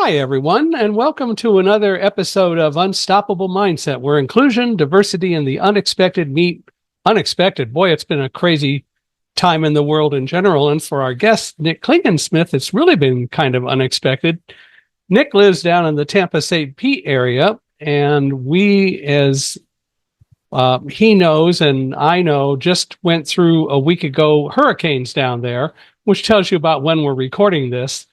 Hi, everyone, and welcome to another episode of Unstoppable Mindset, where inclusion, diversity, and the unexpected meet unexpected. Boy, it's been a crazy time in the world in general. And for our guest, Nick Klingensmith, it's really been kind of unexpected. Nick lives down in the Tampa St. Pete area, and we, as he knows and I know, just went through a week ago hurricanes down there, which tells you about when we're recording this.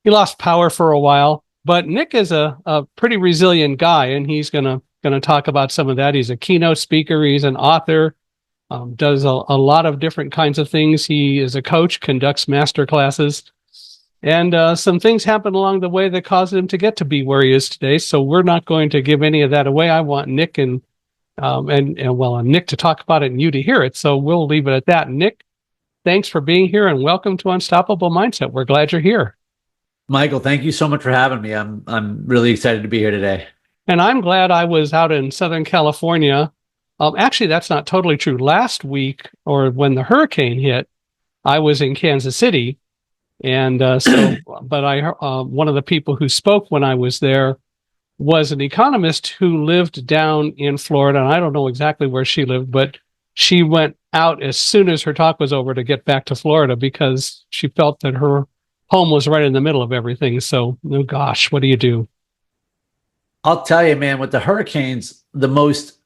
He lost power for a while, but Nick is a pretty resilient guy, and he's gonna talk about some of that. He's a keynote speaker. He's an author, does a lot of different kinds of things. He is a coach, conducts master classes, and some things happened along the way that caused him to get to be where he is today. So we're not going to give any of that away. I want Nick and Nick to talk about it and you to hear it. So we'll leave it at that. Nick, thanks for being here and welcome to Unstoppable Mindset. We're glad you're here. Michael, thank you so much for having me. I'm really excited to be here today. And I'm glad I was out in Southern California. Actually, that's not totally true. Last week, or when the hurricane hit, I was in Kansas City. And but I one of the people who spoke when I was there was an economist who lived down in Florida. And I don't know exactly where she lived, but she went out as soon as her talk was over to get back to Florida because she felt that her home was right in the middle of everything. So, oh gosh, what do you do? I'll tell you, man, with the hurricanes, the most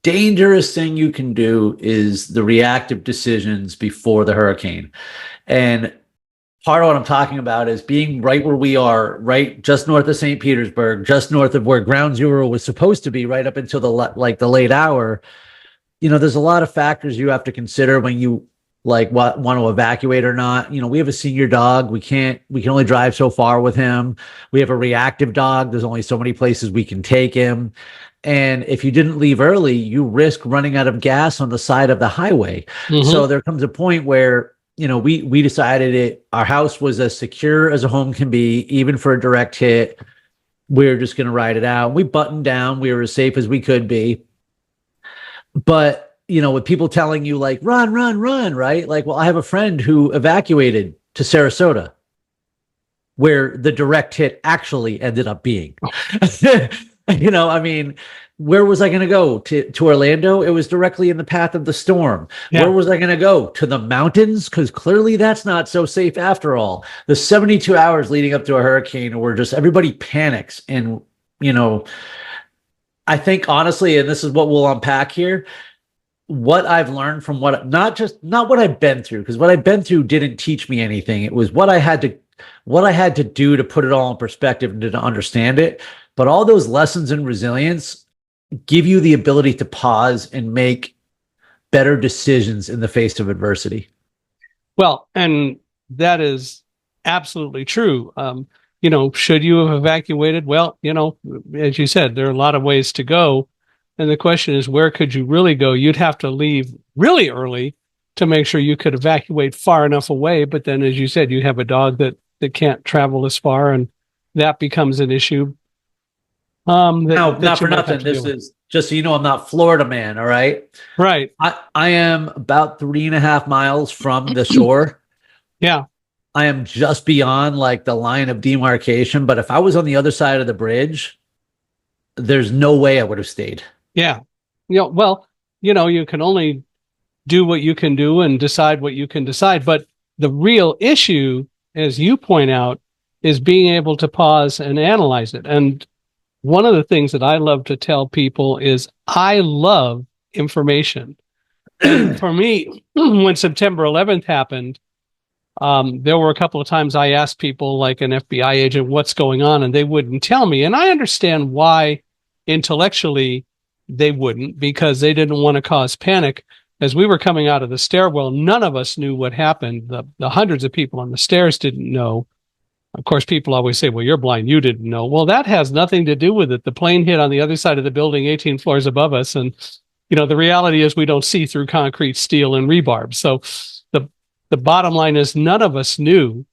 dangerous thing you can do is the reactive decisions before the hurricane. And part of what I'm talking about is being right where we are, right just north of St. Petersburg, just north of where ground zero was supposed to be, right up until the late hour. You know, there's a lot of factors you have to consider when you want to evacuate or not. You know, we have a senior dog. We can only drive so far with him. We have a reactive dog. There's only so many places we can take him. And if you didn't leave early, you risk running out of gas on the side of the highway. Mm-hmm. So there comes a point where, you know, we decided our house was as secure as a home can be, even for a direct hit. We're just going to ride it out. We buttoned down. We were as safe as we could be. But you know, with people telling you like, run, right? Like, well, I have a friend who evacuated to Sarasota where the direct hit actually ended up being. You know, I mean, where was I going to go? To Orlando? It was directly in the path of the storm. Yeah. Where was I going to go? To the mountains? Because clearly that's not so safe after all. The 72 hours leading up to a hurricane where just everybody panics. And, you know, I think honestly, and this is what we'll unpack here, what I've learned from not what I've been through, because what I've been through didn't teach me anything. It was what I had to do to put it all in perspective and to understand it. But all those lessons in resilience give you the ability to pause and make better decisions in the face of adversity. Well, and that is absolutely true. You know, should you have evacuated? Well, you know, as you said, there are a lot of ways to go. And the question is, where could you really go? You'd have to leave really early to make sure you could evacuate far enough away. But then, as you said, you have a dog that can't travel as far, and that becomes an issue. Not for nothing. This is just so you know, I'm not Florida man. All right. Right. I am about 3.5 miles from the shore. Yeah. I am just beyond like the line of demarcation. But if I was on the other side of the bridge, there's no way I would have stayed. Yeah. You know, well, you know, you can only do what you can do and decide what you can decide. But the real issue, as you point out, is being able to pause and analyze it. And one of the things that I love to tell people is I love information. And for me, when September 11th happened, there were a couple of times I asked people like an FBI agent, what's going on? And they wouldn't tell me. And I understand why intellectually they wouldn't, because they didn't want to cause panic. As we were coming out of the stairwell, none of us knew what happened. The hundreds of people on the stairs didn't know. Of course, people always say, well, you're blind, you didn't know. Well, that has nothing to do with it. The plane hit on the other side of the building, 18 floors above us. And, you know, the reality is we don't see through concrete, steel, and rebarb. So the bottom line is none of us knew.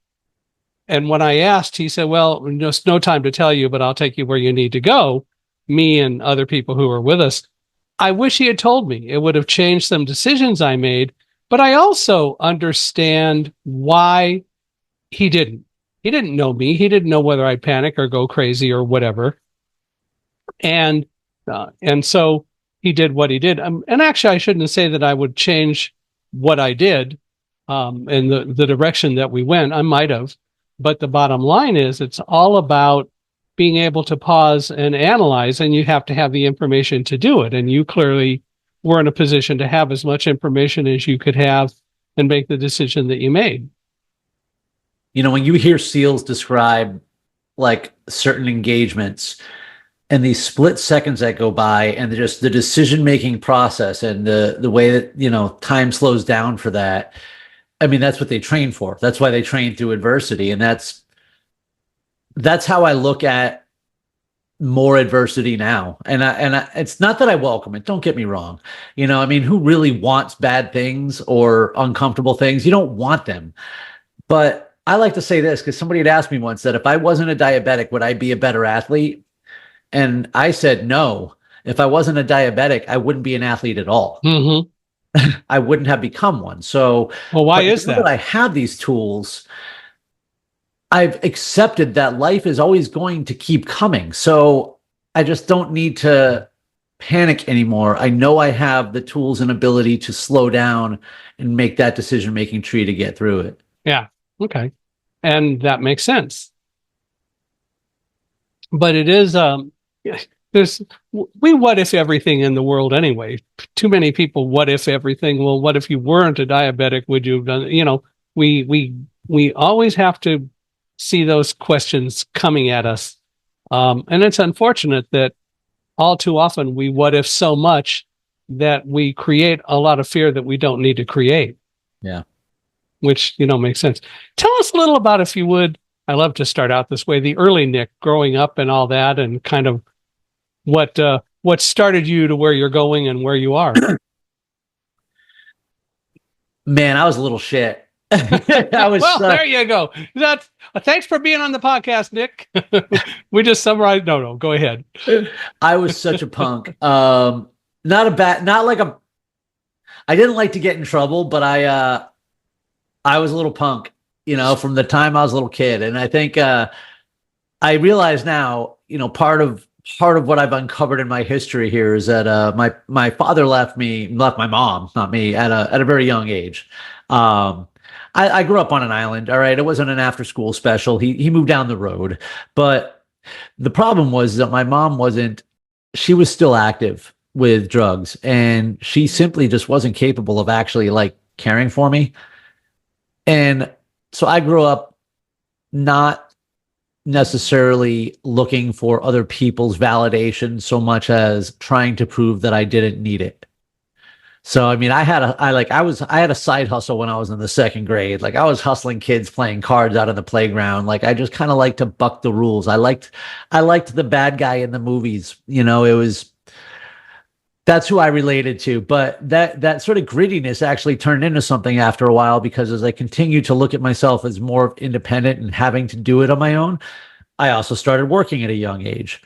And when I asked, he said, well, just no time to tell you, but I'll take you where you need to go. Me and other people who were with us. I wish he had told me. It would have changed some decisions I made, but I also understand why he didn't. He didn't know me. He didn't know whether I panic or go crazy or whatever. And so he did what he did. And actually, I shouldn't say that I would change what I did, and the direction that we went. I might have, but the bottom line is, it's all about being able to pause and analyze, and you have to have the information to do it. And you clearly were in a position to have as much information as you could have and make the decision that you made. You know, when you hear SEALs describe like certain engagements and these split seconds that go by and just the decision-making process and the way that, you know, time slows down for that. I mean, that's what they train for. That's why they train through adversity. And that's how I look at more adversity now. And it's not that I welcome it. Don't get me wrong. You know, I mean, who really wants bad things or uncomfortable things? You don't want them. But I like to say this because somebody had asked me once that if I wasn't a diabetic, would I be a better athlete? And I said, no. If I wasn't a diabetic, I wouldn't be an athlete at all. Mm-hmm. I wouldn't have become one. So, well, why is that? I have these tools. I've accepted that life is always going to keep coming. So I just don't need to panic anymore. I know I have the tools and ability to slow down and make that decision-making tree to get through it. Yeah. Okay. And that makes sense. But it is, we what if everything in the world anyway. Too many people what if everything. Well, what if you weren't a diabetic? Would you have done, you know, we always have to see those questions coming at us. And it's unfortunate that all too often we what if so much that we create a lot of fear that we don't need to create. Yeah. Which, you know, makes sense. Tell us a little about, if you would, I love to start out this way, the early Nick growing up and all that, and kind of what started you to where you're going and where you are. Man, I was a little shit. I was, well, there you go. Thanks for being on the podcast, Nick. We just summarized. No, go ahead. I was such a punk. I didn't like to get in trouble, but I was a little punk, you know, from the time I was a little kid. And I think I realize now, you know, part of what I've uncovered in my history here is that my father left my mom, not me, at a very young age. I grew up on an island. All right. It wasn't an after school special. He moved down the road, but the problem was that my mom she was still active with drugs, and she simply just wasn't capable of actually like caring for me. And so I grew up not necessarily looking for other people's validation so much as trying to prove that I didn't need it. So, I mean, I had a side hustle when I was in the second grade. Like, I was hustling kids playing cards out on the playground. Like, I just kind of liked to buck the rules. I liked the bad guy in the movies. You know, that's who I related to. But that sort of grittiness actually turned into something after a while, because as I continued to look at myself as more independent and having to do it on my own, I also started working at a young age.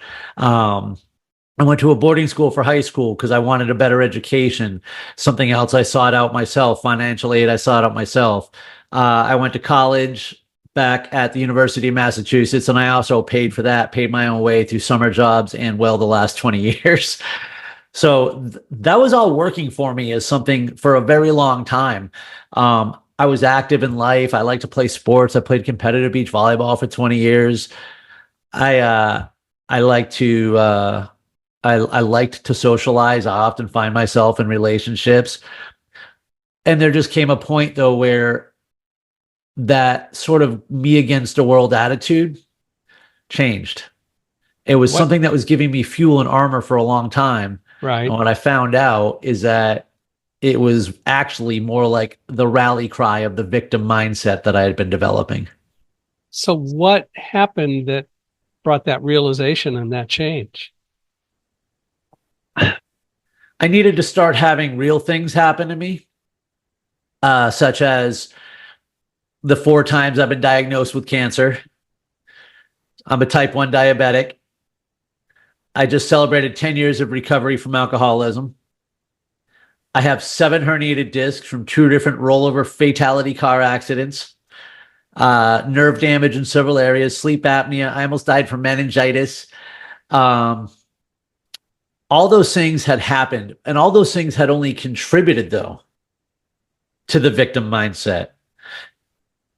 I went to a boarding school for high school because I wanted a better education. Something else I sought out myself. Financial aid, I sought out myself. I went to college back at the University of Massachusetts, and I also paid my own way through summer jobs and, well, the last 20 years. So that was all working for me as something for a very long time. I was active in life. I like to play sports. I played competitive beach volleyball for 20 years. I liked to socialize. I often find myself in relationships. And there just came a point, though, where that sort of me against the world attitude changed. It was something that was giving me fuel and armor for a long time. Right. And what I found out is that it was actually more like the rally cry of the victim mindset that I had been developing. So what happened that brought that realization and that change? I needed to start having real things happen to me, such as the 4 times I've been diagnosed with cancer. I'm a type 1 diabetic. I just celebrated 10 years of recovery from alcoholism. I have 7 herniated discs from 2 different rollover fatality car accidents. nerve damage in several areas, sleep apnea. I almost died from meningitis. Um, all those things had happened, and all those things had only contributed, though, to the victim mindset.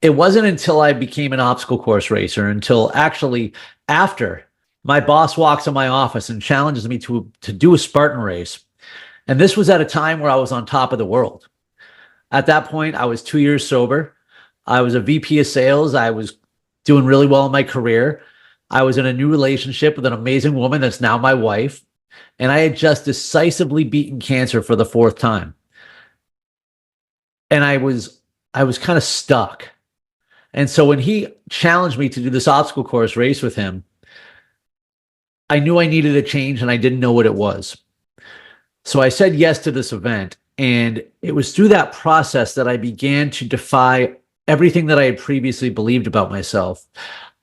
It wasn't until I became an obstacle course racer, until actually after my boss walks in my office and challenges me to do a Spartan race. And this was at a time where I was on top of the world. At that point, I was 2 years sober. I was a VP of sales. I was doing really well in my career. I was in a new relationship with an amazing woman that's now my wife. And I had just decisively beaten cancer for the fourth time. And I was kind of stuck. And so when he challenged me to do this obstacle course race with him, I knew I needed a change and I didn't know what it was. So I said yes to this event. And it was through that process that I began to defy everything that I had previously believed about myself.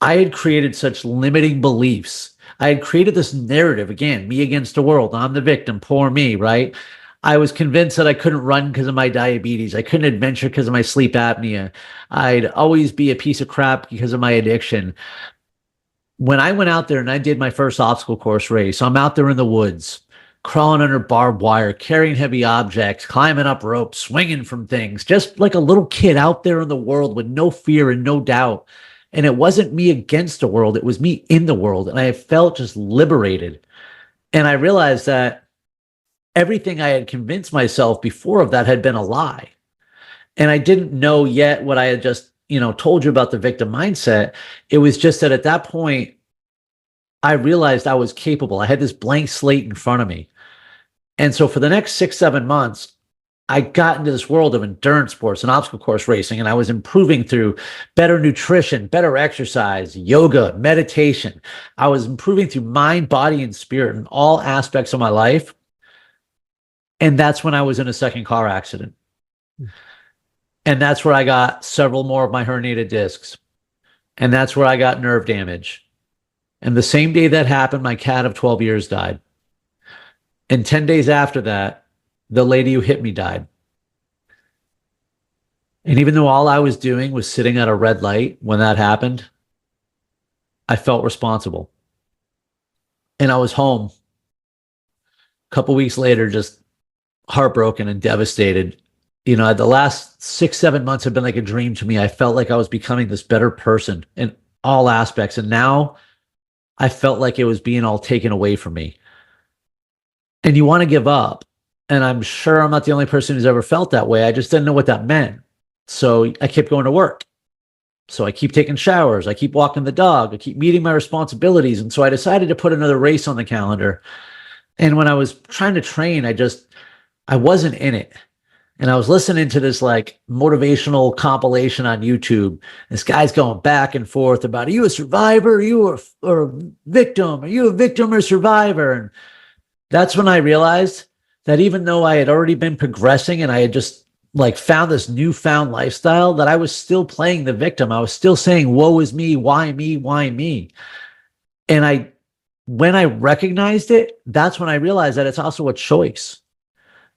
I had created such limiting beliefs. I had created this narrative, again, me against the world. I'm the victim, poor me, right? I was convinced that I couldn't run because of my diabetes. I couldn't adventure because of my sleep apnea. I'd always be a piece of crap because of my addiction. When I went out there and I did my first obstacle course race, I'm out there in the woods, crawling under barbed wire, carrying heavy objects, climbing up ropes, swinging from things, just like a little kid out there in the world with no fear and no doubt. And it wasn't me against the world. It was me in the world. And I felt just liberated. And I realized that everything I had convinced myself before of that had been a lie. And I didn't know yet what I had just, told you about the victim mindset. It was just that at that point, I realized I was capable. I had this blank slate in front of me. And so for the next 6-7 months, I got into this world of endurance sports and obstacle course racing, and I was improving through better nutrition, better exercise, yoga, meditation. I was improving through mind, body, and spirit in all aspects of my life. And that's when I was in a second car accident. And that's where I got several more of my herniated discs. And that's where I got nerve damage. And the same day that happened, my cat of 12 years died. And 10 days after that, the lady who hit me died. And even though all I was doing was sitting at a red light when that happened, I felt responsible. And I was home a couple weeks later, just heartbroken and devastated. The last 6-7 months have been like a dream to me. I felt like I was becoming this better person in all aspects. And now I felt like it was being all taken away from me. And you want to give up. And I'm sure I'm not the only person who's ever felt that way. I just didn't know what that meant. So I kept going to work. So I keep taking showers. I keep walking the dog. I keep meeting my responsibilities. And so I decided to put another race on the calendar. And when I was trying to train, I wasn't in it. And I was listening to this like motivational compilation on YouTube. This guy's going back and forth about, are you a survivor? Are you a victim? Are you a victim or survivor? And that's when I realized that even though I had already been progressing and I had just like found this newfound lifestyle, that I was still playing the victim. I was still saying, woe is me, why me, why me? And when I recognized it, that's when I realized that it's also a choice.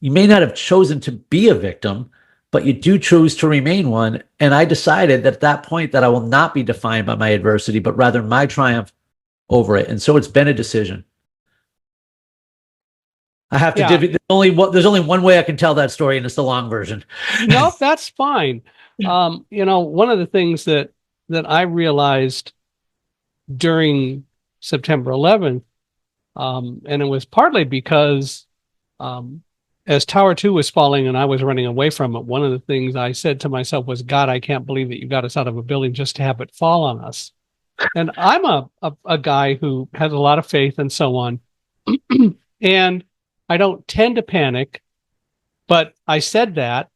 You may not have chosen to be a victim, but you do choose to remain one. And I decided that at that point that I will not be defined by my adversity, but rather my triumph over it. And so it's been a decision. I have to, there's only one way I can tell that story, and it's the long version. Nope, that's fine. One of the things that I realized during September 11th, and it was partly because, as Tower 2 was falling and I was running away from it, one of the things I said to myself was, God, I can't believe that you got us out of a building just to have it fall on us. And I'm a guy who has a lot of faith and so on. And I don't tend to panic, but I said that.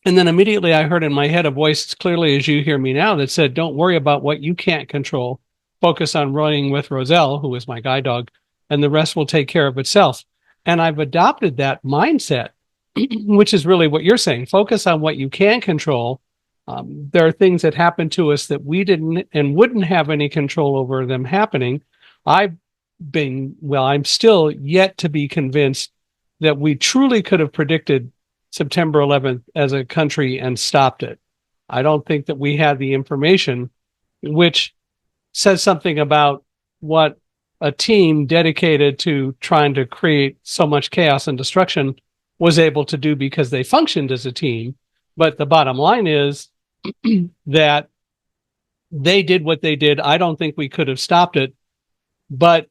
And then immediately I heard in my head a voice as clearly as you hear me now that said, don't worry about what you can't control. Focus on running with Roselle, who is my guide dog, and the rest will take care of itself. And I've adopted that mindset, which is really what you're saying. Focus on what you can control. There are things that happen to us that we didn't and wouldn't have any control over them happening. I'm still yet to be convinced that we truly could have predicted September 11th as a country and stopped it. I don't think that we had the information, which says something about what a team dedicated to trying to create so much chaos and destruction was able to do because they functioned as a team. But the bottom line is that they did what they did. I don't think we could have stopped it. But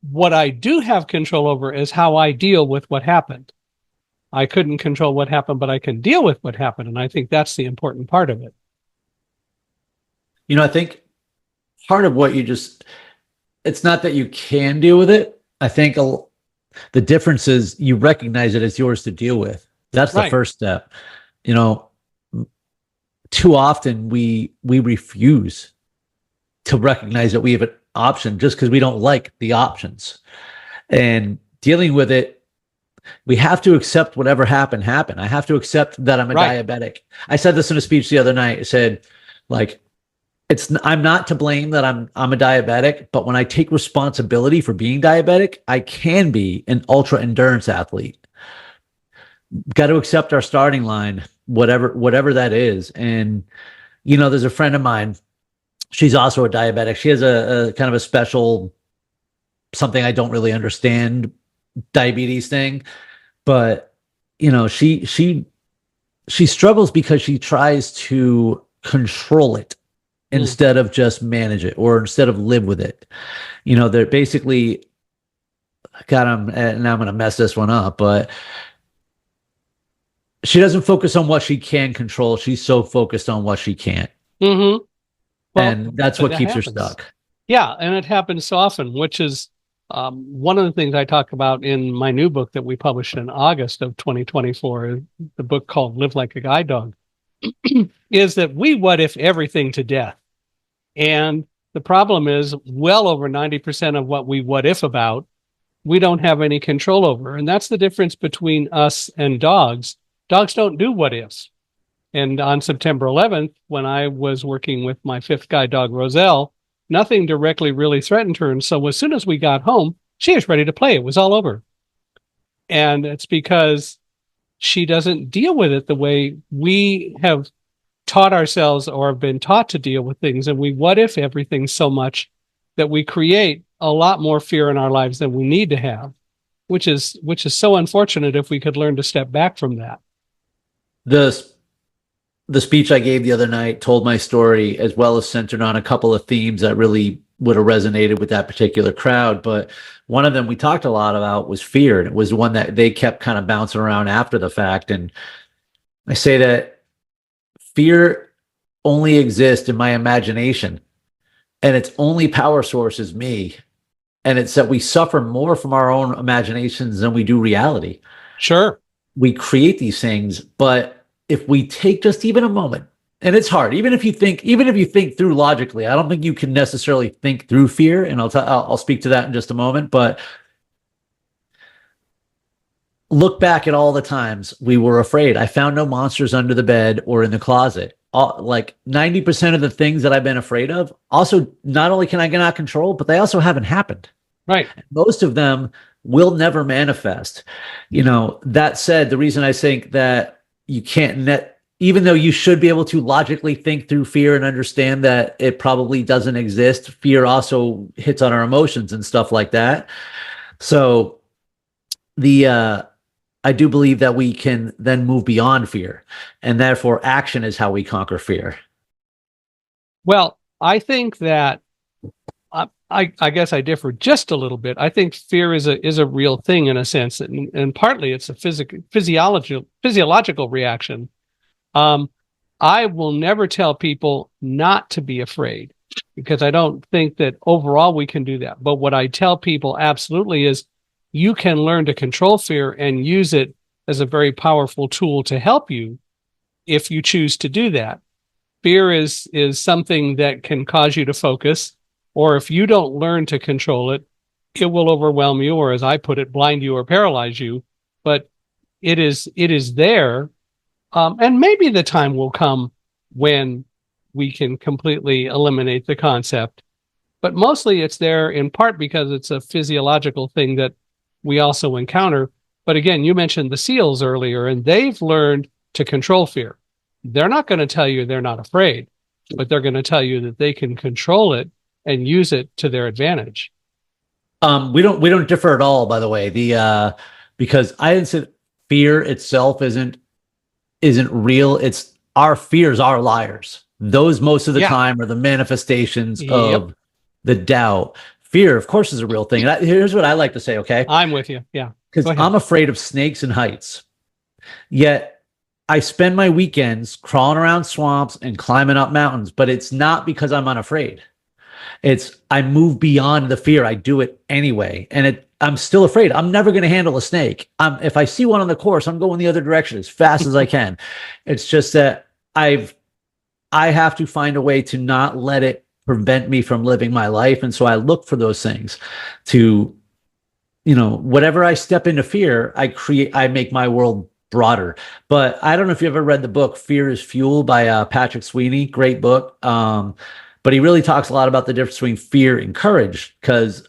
what I do have control over is how I deal with what happened. I couldn't control what happened, but I can deal with what happened. And I think that's the important part of it. I think part of what it's not that you can deal with it. I think the difference is you recognize it as yours to deal with. That's the first step. Too often we refuse to recognize that we have an option just because we don't like the options. And dealing with it, we have to accept whatever happened. I have to accept that I'm a diabetic. I said this in a speech the other night. I said, I'm not to blame that I'm a diabetic, but when I take responsibility for being diabetic, I can be an ultra endurance athlete. Got to accept our starting line, whatever that is. And there's a friend of mine. She's also a diabetic. She has a kind of a special something I don't really understand diabetes thing, but she struggles because she tries to control it instead of just manage it, or instead of live with it. They're basically, God, now I'm going to mess this one up, but she doesn't focus on what she can control. She's so focused on what she can't. Mm-hmm. Well, and that's what keeps her stuck. Yeah. And it happens so often, which is one of the things I talk about in my new book that we published in August of 2024, the book called Live Like a Guide Dog, is that we what if everything to death. And the problem is well over 90% of what we what if about, we don't have any control over. And that's the difference between us and dogs. Dogs don't do what ifs. And on September 11th, when I was working with my 5th guide dog, Roselle, nothing directly really threatened her. And so as soon as we got home, she was ready to play. It was all over. And it's because she doesn't deal with it the way we have taught ourselves or have been taught to deal with things. And we what if everything so much that we create a lot more fear in our lives than we need to have, which is so unfortunate if we could learn to step back from that. The speech I gave the other night told my story, as well as centered on a couple of themes that really would have resonated with that particular crowd. But one of them we talked a lot about was fear. And it was one that they kept kind of bouncing around after the fact. And I say that fear only exists in my imagination, and its only power source is me. And it's that we suffer more from our own imaginations than we do reality. Sure. We create these things, but if we take just even a moment, and it's hard, even if you think through logically, I don't think you can necessarily think through fear. And I'll speak to that in just a moment, but look back at all the times we were afraid. I found no monsters under the bed or in the closet. Like 90% of the things that I've been afraid of, also, not only can I not control, but they also haven't happened. Right. Most of them will never manifest. That said, the reason I think that you can't even though you should be able to logically think through fear and understand that it probably doesn't exist, fear also hits on our emotions and stuff like that. So I do believe that we can then move beyond fear, and therefore action is how we conquer fear. Well, I think that I guess I differ just a little bit. I think fear is a real thing in a sense, and partly it's a physiological reaction. I will never tell people not to be afraid, because I don't think that overall we can do that. But what I tell people absolutely is you can learn to control fear and use it as a very powerful tool to help you if you choose to do that. Fear is something that can cause you to focus, or if you don't learn to control it, it will overwhelm you, or as I put it, blind you or paralyze you. But it is there. And maybe the time will come when we can completely eliminate the concept. But mostly it's there in part because it's a physiological thing that we also encounter. But again, you mentioned the SEALs earlier, and they've learned to control fear. they're not going to tell you they're not afraid, but they're going to tell you that they can control it and use it to their advantage. We don't differ at all, by the way. Because I didn't say fear itself isn't real. It's our fears are liars. Those most of the Yeah. time are the manifestations Yep. of the doubt. Fear, of course, is a real thing. Here's what I like to say, okay? I'm with you. Yeah. Because Go ahead. I'm afraid of snakes and heights. Yet I spend my weekends crawling around swamps and climbing up mountains, but it's not because I'm unafraid. It's I move beyond the fear. I do it anyway. And I'm still afraid. I'm never going to handle a snake. If I see one on the course, I'm going the other direction as fast as I can. It's just that I have to find a way to not let it prevent me from living my life. And so I look for those things to, whatever I step into fear, I make my world broader. But I don't know if you ever read the book Fear is Fuel by Patrick Sweeney. Great book. But he really talks a lot about the difference between fear and courage,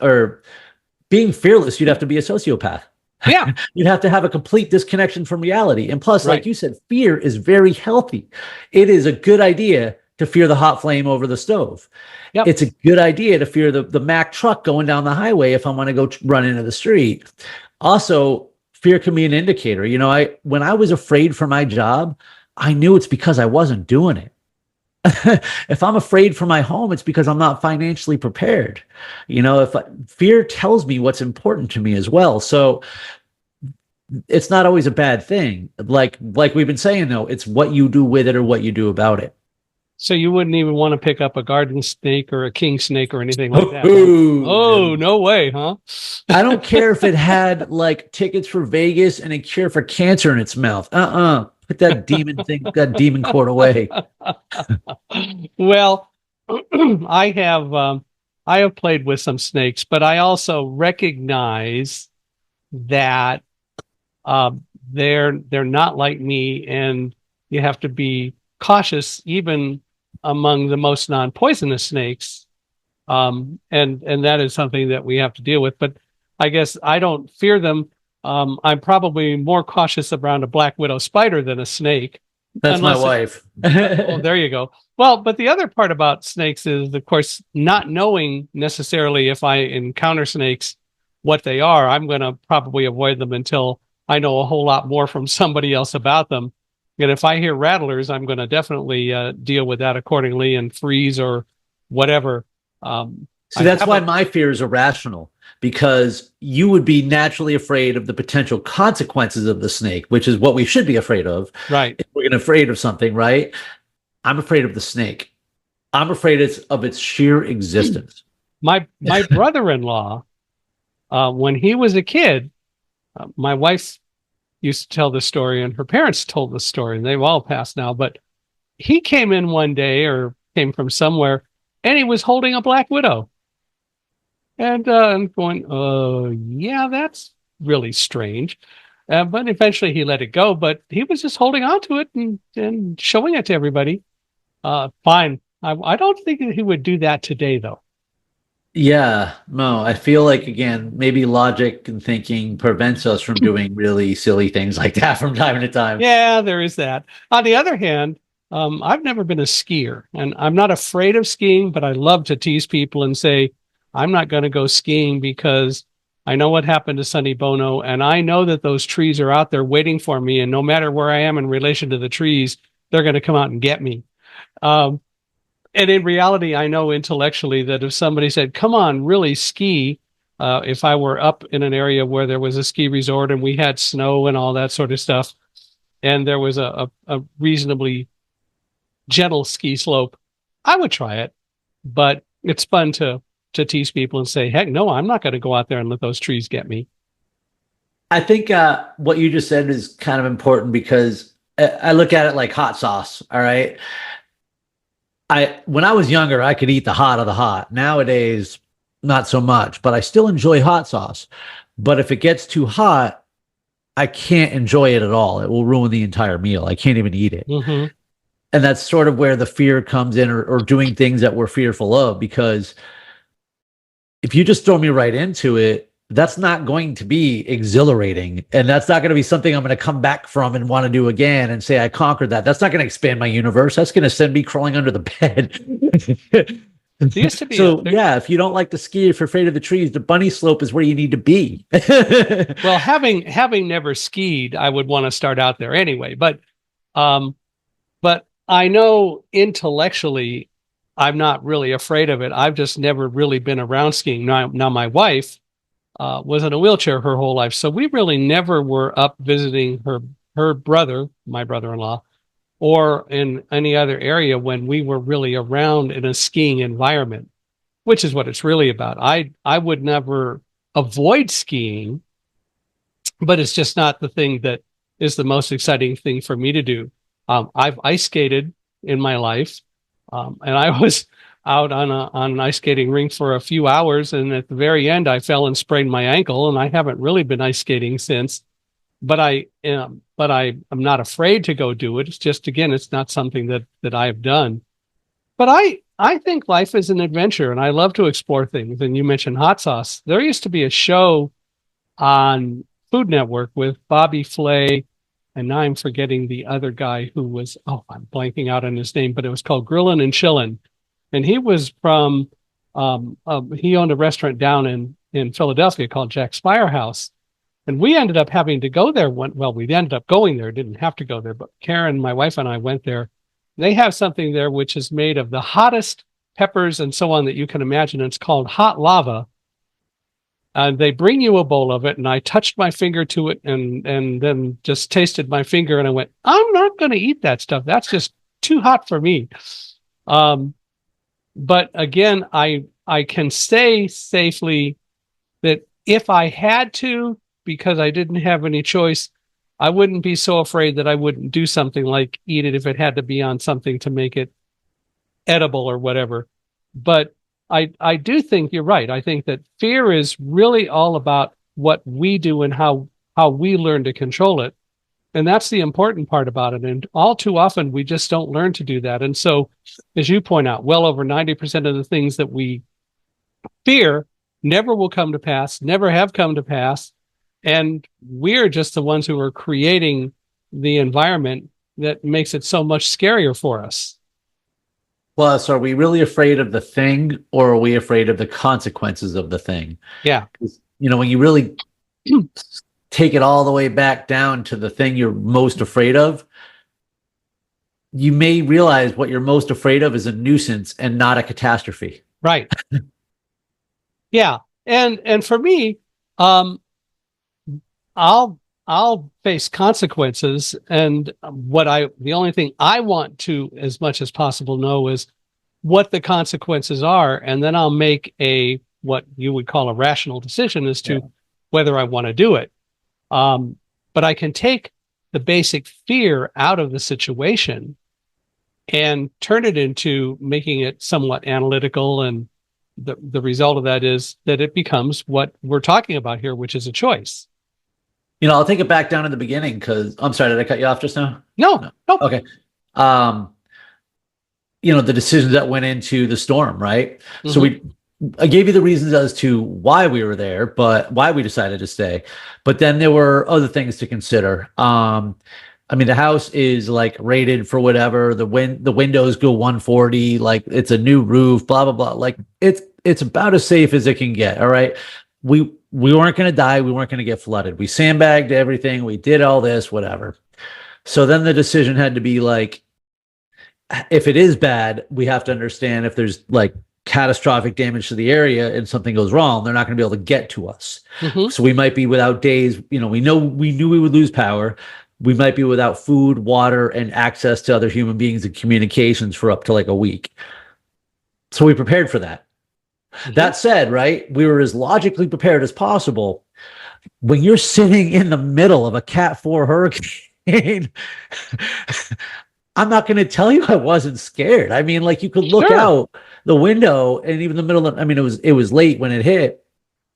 or being fearless, you'd have to be a sociopath. Yeah. You'd have to have a complete disconnection from reality. And plus, Right. like you said, fear is very healthy. It is a good idea to fear the hot flame over the stove. Yep. It's a good idea to fear the Mack truck going down the highway if I want to go run into the street. Also, fear can be an indicator. When I was afraid for my job, I knew it's because I wasn't doing it. If I'm afraid for my home, it's because I'm not financially prepared. Fear tells me what's important to me as well. So it's not always a bad thing. Like we've been saying, though, it's what you do with it or what you do about it. So you wouldn't even want to pick up a garden snake or a king snake or anything like that. Oh, no way, huh? I don't care if it had like tickets for Vegas and a cure for cancer in its mouth. Put that demon cord away. Well, I have played with some snakes, but I also recognize that they're not like me, and you have to be cautious even among the most non-poisonous snakes. And that is something that we have to deal with. But I guess I don't fear them. I'm probably more cautious around a black widow spider than a snake. That's my wife. Oh, there you go. Well, but the other part about snakes is, of course, not knowing necessarily if I encounter snakes, what they are. I'm going to probably avoid them until I know a whole lot more from somebody else about them. And if I hear rattlers, I'm going to definitely deal with that accordingly and freeze or whatever. So that's why my fears are rational, because you would be naturally afraid of the potential consequences of the snake, which is what we should be afraid of. Right. If we're afraid of something, right? I'm afraid of the snake. I'm afraid of its sheer existence. My brother-in-law, when he was a kid, my wife used to tell this story, and her parents told the story, and they've all passed now. But he came in one day, or came from somewhere, and he was holding a black widow. And I'm going, yeah, that's really strange. But eventually he let it go, but he was just holding on to it and showing it to everybody. Fine. I don't think that he would do that today, though. Yeah, no, I feel like, again, maybe logic and thinking prevents us from doing really silly things like that from time to time. Yeah, there is that. On the other hand, I've never been a skier, and I'm not afraid of skiing, but I love to tease people and say, I'm not going to go skiing because I know what happened to Sonny Bono, and I know that those trees are out there waiting for me, and no matter where I am in relation to the trees, they're going to come out and get me. And in reality, I know intellectually that if somebody said, come on, really ski, if I were up in an area where there was a ski resort and we had snow and all that sort of stuff, and there was a reasonably gentle ski slope, I would try it. But it's fun to tease people and say, heck, no, I'm not going to go out there and let those trees get me. I think what you just said is kind of important, because I look at it like hot sauce. All right. When I was younger, I could eat the hot of the hot. Nowadays, not so much, but I still enjoy hot sauce. But if it gets too hot, I can't enjoy it at all. It will ruin the entire meal. I can't even eat it. Mm-hmm. And that's sort of where the fear comes in, or doing things that we're fearful of, because if you just throw me right into it, that's not going to be exhilarating. And that's not going to be something I'm going to come back from and want to do again and say I conquered that. That's not going to expand my universe. That's going to send me crawling under the bed. There used to be So yeah, if you don't like to ski, if you're afraid of the trees, the bunny slope is where you need to be. well, having never skied, I would want to start out there anyway. But I know intellectually, I'm not really afraid of it. I've just never really been around skiing. Now my wife was in a wheelchair her whole life, so we really never were up visiting her brother, my brother-in-law, or in any other area when we were really around in a skiing environment, which is what it's really about. I would never avoid skiing, but it's just not the thing that is the most exciting thing for me to do. I've ice skated in my life, and I was out on an ice skating rink for a few hours, and at the very end, I fell and sprained my ankle, and I haven't really been ice skating since. But I'm not afraid to go do it. It's just, again, it's not something that I've done. But I think life is an adventure, and I love to explore things. And you mentioned hot sauce. There used to be a show on Food Network with Bobby Flay, and now I'm forgetting the other guy who was, I'm blanking out on his name, but it was called Grillin' and Chillin'. And he was from, he owned a restaurant down in Philadelphia called Jack's Firehouse. And we ended up having to go there. We ended up going there, didn't have to go there, but Karen, my wife, and I went there. They have something there which is made of the hottest peppers and so on that you can imagine. It's called hot lava. And they bring you a bowl of it, and I touched my finger to it and then just tasted my finger, and I went, I'm not going to eat that stuff. That's just too hot for me. But again, I can say safely that if I had to, because I didn't have any choice, I wouldn't be so afraid that I wouldn't do something like eat it if it had to be on something to make it edible or whatever. But I do think you're right. I think that fear is really all about what we do and how we learn to control it. And that's the important part about it. And all too often, we just don't learn to do that. And so, as you point out, well over 90% of the things that we fear never will come to pass, never have come to pass. And we're just the ones who are creating the environment that makes it so much scarier for us. Well, so are we really afraid of the thing, or are we afraid of the consequences of the thing? Yeah. When you really take it all the way back down to the thing you're most afraid of, you may realize what you're most afraid of is a nuisance and not a catastrophe. Right. Yeah. And for me, I'll face consequences, and the only thing I want to, as much as possible, know is what the consequences are, and then I'll make what you would call a rational decision as to whether I want to do it. But I can take the basic fear out of the situation and turn it into making it somewhat analytical, and the result of that is that it becomes what we're talking about here, which is a choice. I'll take it back down to the beginning because I'm sorry, did I cut you off just now? No. Okay. The decisions that went into the storm, right? Mm-hmm. So I gave you the reasons as to why we were there, but why we decided to stay. But then there were other things to consider. The house is like rated for whatever. The windows go 140, like it's a new roof, blah, blah, blah. Like it's about as safe as it can get. All right. We weren't going to die. We weren't going to get flooded. We sandbagged everything. We did all this, whatever. So then the decision had to be like, if it is bad, we have to understand if there's like catastrophic damage to the area and something goes wrong, they're not going to be able to get to us. Mm-hmm. So we might be without days. We knew we would lose power. We might be without food, water, and access to other human beings and communications for up to like a week. So we prepared for that. Mm-hmm. That said, right, we were as logically prepared as possible. When you're sitting in the middle of a Cat 4 hurricane, I'm not going to tell you I wasn't scared. I mean, like you could look out the window and even the middle of, it was late when it hit.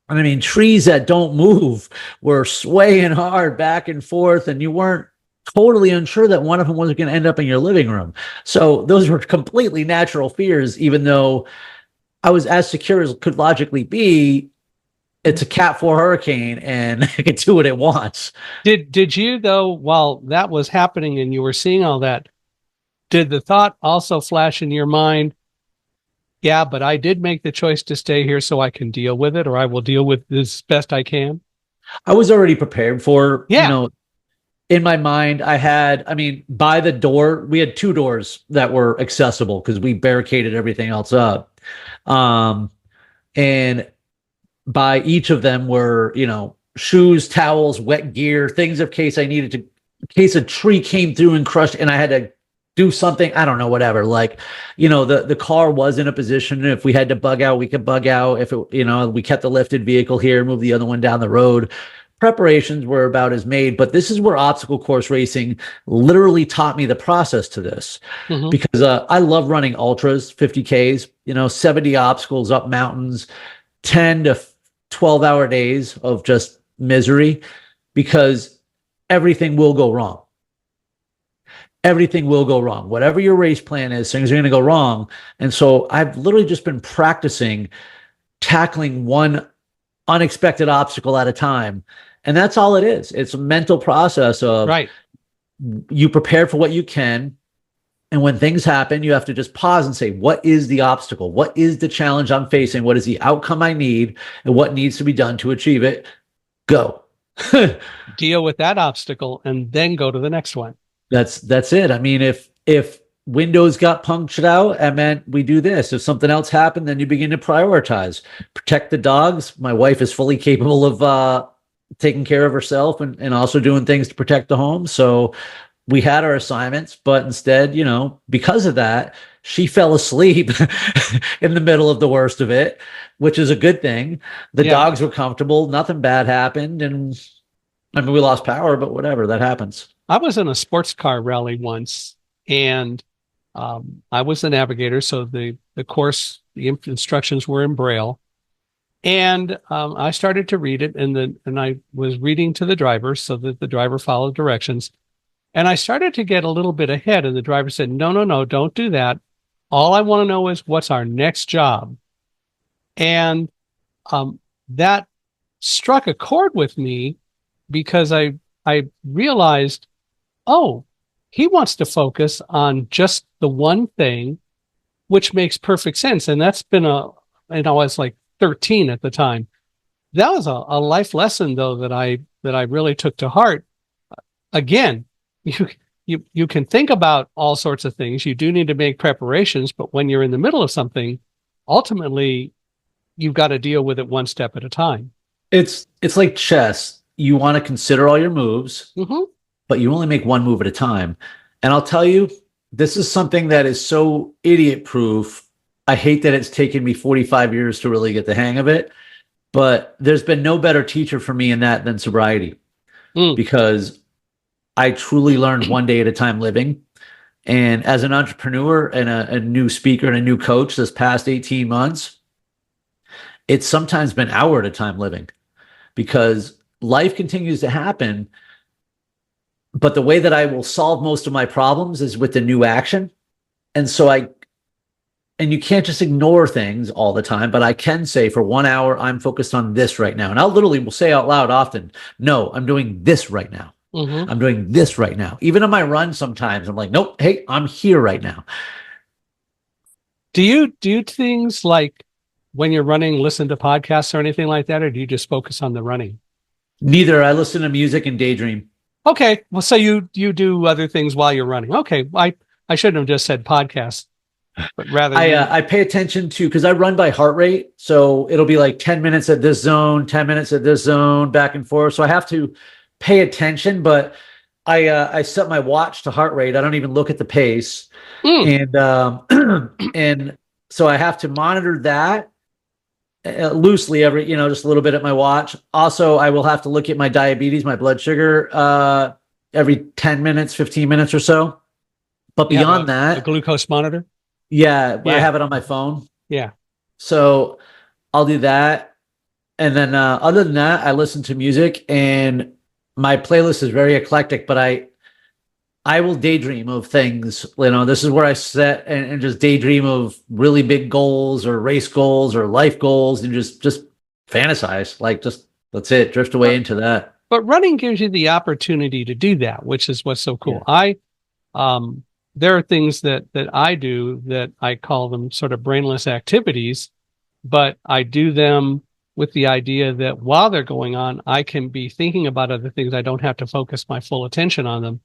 And I mean, trees that don't move were swaying hard back and forth, and you weren't totally unsure that one of them wasn't going to end up in your living room. So those were completely natural fears, even though I was as secure as could logically be. it's a Cat 4 hurricane and it can do what it wants. Did you though, while that was happening and you were seeing all that, did the thought also flash in your mind? Yeah, but I did make the choice to stay here so I can deal with it, or I will deal with this best I can. I was already prepared for, Yeah. in my mind, by the door, we had two doors that were accessible because we barricaded everything else up. And by each of them were, shoes, towels, wet gear, things in case a tree came through and crushed and I had to do something, I don't know, whatever. Like, the car was in a position. If we had to bug out, we could bug out. If it, we kept the lifted vehicle here, move the other one down the road. Preparations were about as made, but this is where obstacle course racing literally taught me the process to this. Mm-hmm. Because I love running ultras, 50Ks, 70 obstacles up mountains, 10 to 12-hour days of just misery, because everything will go wrong. Everything will go wrong. Whatever your race plan is, things are going to go wrong. And so I've literally just been practicing tackling one unexpected obstacle at a time. And that's all it is. It's a mental process of Right. You prepare for what you can. And when things happen, you have to just pause and say, what is the obstacle? What is the challenge I'm facing? What is the outcome I need? And what needs to be done to achieve it? Go. Deal with that obstacle and then go to the next one. That's it. I mean, if windows got punctured out, I meant we do this. If something else happened, then you begin to prioritize. Protect the dogs. My wife is fully capable of taking care of herself and also doing things to protect the home. So we had our assignments, but instead, because of that, she fell asleep in the middle of the worst of it, which is a good thing. The dogs were comfortable. Nothing bad happened. And we lost power, but whatever, that happens. I was in a sports car rally once, and I was the navigator, so the course, the instructions were in Braille, and I started to read it, and I was reading to the driver so that the driver followed directions, and I started to get a little bit ahead, and the driver said, "No, don't do that. All I want to know is what's our next job," and that struck a chord with me because I realized, oh, he wants to focus on just the one thing, which makes perfect sense. And that's been I was like 13 at the time. That was a life lesson, though, that I really took to heart. Again, you can think about all sorts of things. You do need to make preparations, but when you're in the middle of something, ultimately, you've got to deal with it one step at a time. It's like chess. You want to consider all your moves, but you only make one move at a time. And I'll tell you, this is something that is so idiot proof. I hate that it's taken me 45 years to really get the hang of it, but there's been no better teacher for me in that than sobriety, because I truly learned one day at a time living. And as an entrepreneur and a new speaker and a new coach this past 18 months, it's sometimes been hour at a time living, because life continues to happen. But the way that I will solve most of my problems is with the new action. And so you can't just ignore things all the time, but I can say for 1 hour, I'm focused on this right now. And I'll literally will say out loud often, no, I'm doing this right now. I'm doing this right now. Even on my run, sometimes I'm like, nope, hey, I'm here right now. Do you do things like when you're running, listen to podcasts or anything like that, or do you just focus on the running? Neither. I listen to music and daydream. Okay. Well, so you do other things while you're running. Okay. I shouldn't have just said podcasts, but rather I pay attention to, because I run by heart rate. So it'll be like 10 minutes at this zone, 10 minutes at this zone, back and forth. So I have to pay attention, but I set my watch to heart rate. I don't even look at the pace. And and so I have to monitor that loosely every, just a little bit at my watch. Also, I will have to look at my diabetes, my blood sugar, every 10 minutes, 15 minutes or so. But beyond that, a glucose monitor. Yeah, I have it on my phone. Yeah. So I'll do that. And then other than that, I listen to music, and my playlist is very eclectic, but I will daydream of things. This is where I set and just daydream of really big goals or race goals or life goals, and just fantasize, like just that's it, drift away into that. But running gives you the opportunity to do that, which is what's so cool. Yeah. There are things that I do that I call them sort of brainless activities, but I do them with the idea that while they're going on, I can be thinking about other things. I don't have to focus my full attention on them.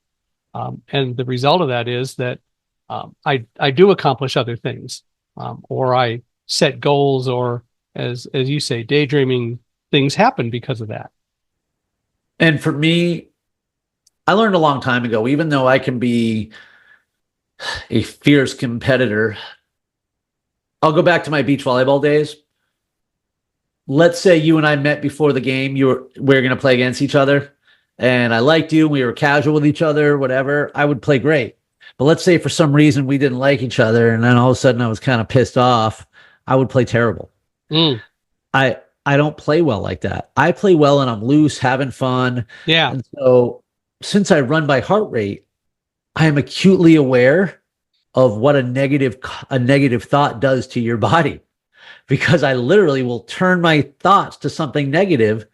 And the result of that is that I do accomplish other things, or I set goals, or as you say, daydreaming things happen because of that. And for me, I learned a long time ago, even though I can be a fierce competitor, I'll go back to my beach volleyball days. Let's say you and I met before the game. We were going to play against each other, and I liked you. We were casual with each other, whatever. I would play great. But let's say for some reason we didn't like each other, and then all of a sudden I was kind of pissed off. I would play terrible. Mm. I don't play well like that. I play well and I'm loose, having fun. Yeah. And so since I run by heart rate, I am acutely aware of what a negative thought does to your body, because I literally will turn my thoughts to something negative.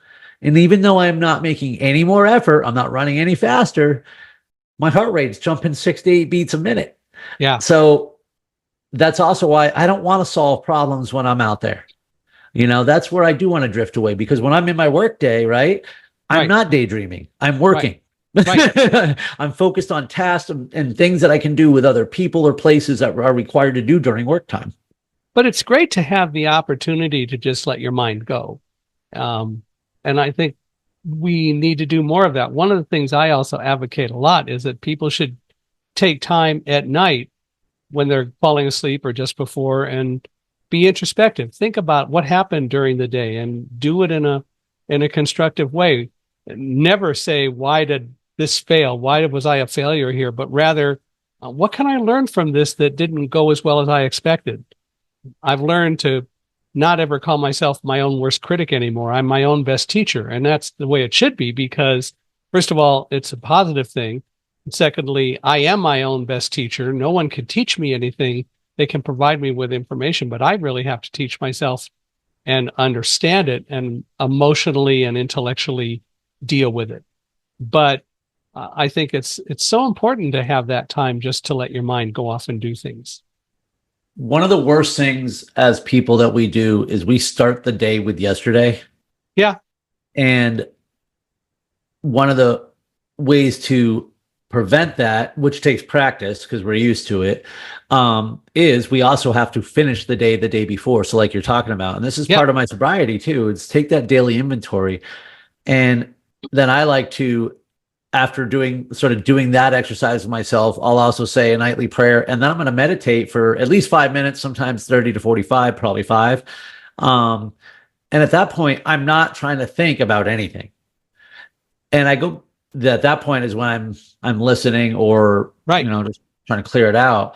And even though I'm not making any more effort, I'm not running any faster, my heart rate's jumping 6 to 8 beats a minute. Yeah. So that's also why I don't want to solve problems when I'm out there. That's where I do want to drift away, because when I'm in my work day, right, I'm not daydreaming. I'm working. Right. I'm focused on tasks and things that I can do with other people or places that are required to do during work time. But it's great to have the opportunity to just let your mind go. And I think we need to do more of that. One of the things I also advocate a lot is that people should take time at night when they're falling asleep or just before and be introspective. Think about what happened during the day and do it in a constructive way. Never say, why did this fail? Why was I a failure here? But rather, what can I learn from this that didn't go as well as I expected? I've learned to not ever call myself my own worst critic anymore. I'm my own best teacher. And that's the way it should be, because first of all, it's a positive thing. And secondly, I am my own best teacher. No one can teach me anything. They can provide me with information, but I really have to teach myself and understand it and emotionally and intellectually deal with it. But I think it's so important to have that time just to let your mind go off and do things. One of the worst things as people that we do is we start the day with yesterday. Yeah. And one of the ways to prevent that, which takes practice because we're used to it, is we also have to finish the day before. So like you're talking about, and this is part of my sobriety too, it's take that daily inventory. And then I like to, after doing that exercise with myself, I'll also say a nightly prayer, and then I'm going to meditate for at least 5 minutes, sometimes 30 to 45, probably 5. And at that point, I'm not trying to think about anything. And I go, at that point is when I'm listening or, just trying to clear it out.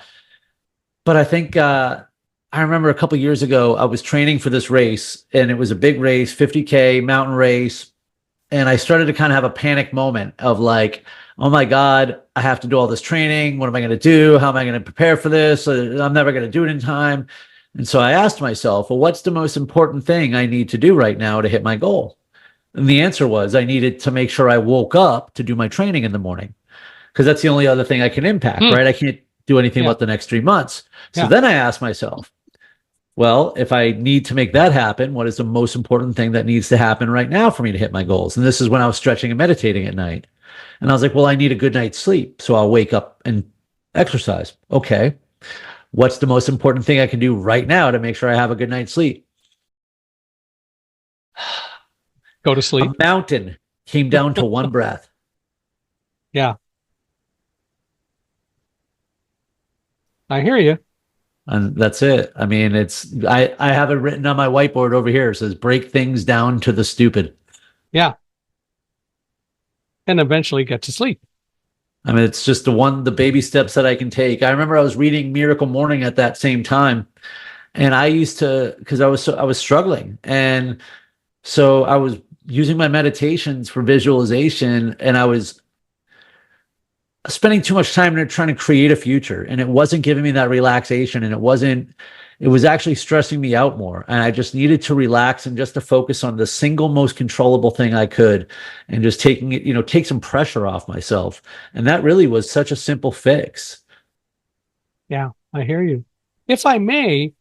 But I think, I remember a couple of years ago, I was training for this race, and it was a big race, 50K mountain race. And I started to kind of have a panic moment of like, oh my God, I have to do all this training. What am I going to do? How am I going to prepare for this? I'm never going to do it in time. And so I asked myself, well, what's the most important thing I need to do right now to hit my goal? And the answer was I needed to make sure I woke up to do my training in the morning, because that's the only other thing I can impact, right? I can't do anything about the next 3 months. So then I asked myself, well, if I need to make that happen, what is the most important thing that needs to happen right now for me to hit my goals? And this is when I was stretching and meditating at night. And I was like, well, I need a good night's sleep, so I'll wake up and exercise. Okay. What's the most important thing I can do right now to make sure I have a good night's sleep? Go to sleep. A mountain came down to one breath. Yeah. I hear you. And that's it. I mean, I have it written on my whiteboard over here. It says, break things down to the stupid. Yeah. And eventually get to sleep. I mean, it's just the baby steps that I can take. I remember I was reading Miracle Morning at that same time. And I used to, because I was struggling. And so I was using my meditations for visualization, and I was spending too much time trying to create a future, and it wasn't giving me that relaxation, and it wasn't it was actually stressing me out more. And I just needed to relax and just to focus on the single most controllable thing I could and just taking it, take some pressure off myself. And that really was such a simple fix. Yeah, I hear you. If I may,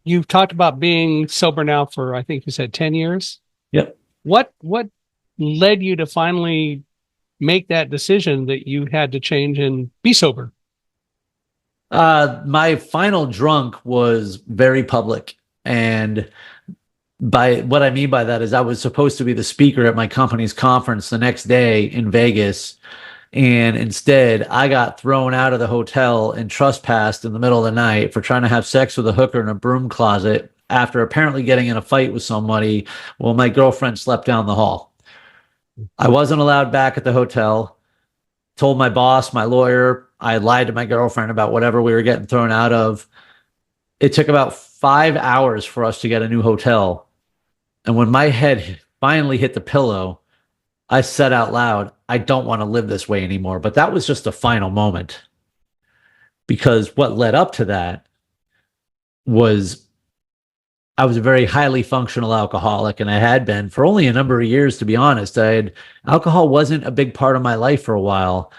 you've talked about being sober now for, I think you said 10 years. Yep. What led you to finally make that decision that you had to change and be sober? My final drunk was very public. And by what I mean by that is I was supposed to be the speaker at my company's conference the next day in Vegas. And instead, I got thrown out of the hotel and trespassed in the middle of the night for trying to have sex with a hooker in a broom closet after apparently getting in a fight with somebody while my girlfriend slept down the hall. I wasn't allowed back at the hotel. Told my boss, my lawyer, I lied to my girlfriend about whatever we were getting thrown out of. It took about 5 hours for us to get a new hotel. And when my head finally hit the pillow, I said out loud, I don't want to live this way anymore. But that was just a final moment, because what led up to that was I was a very highly functional alcoholic, and I had been for only a number of years, to be honest. Alcohol wasn't a big part of my life for a while.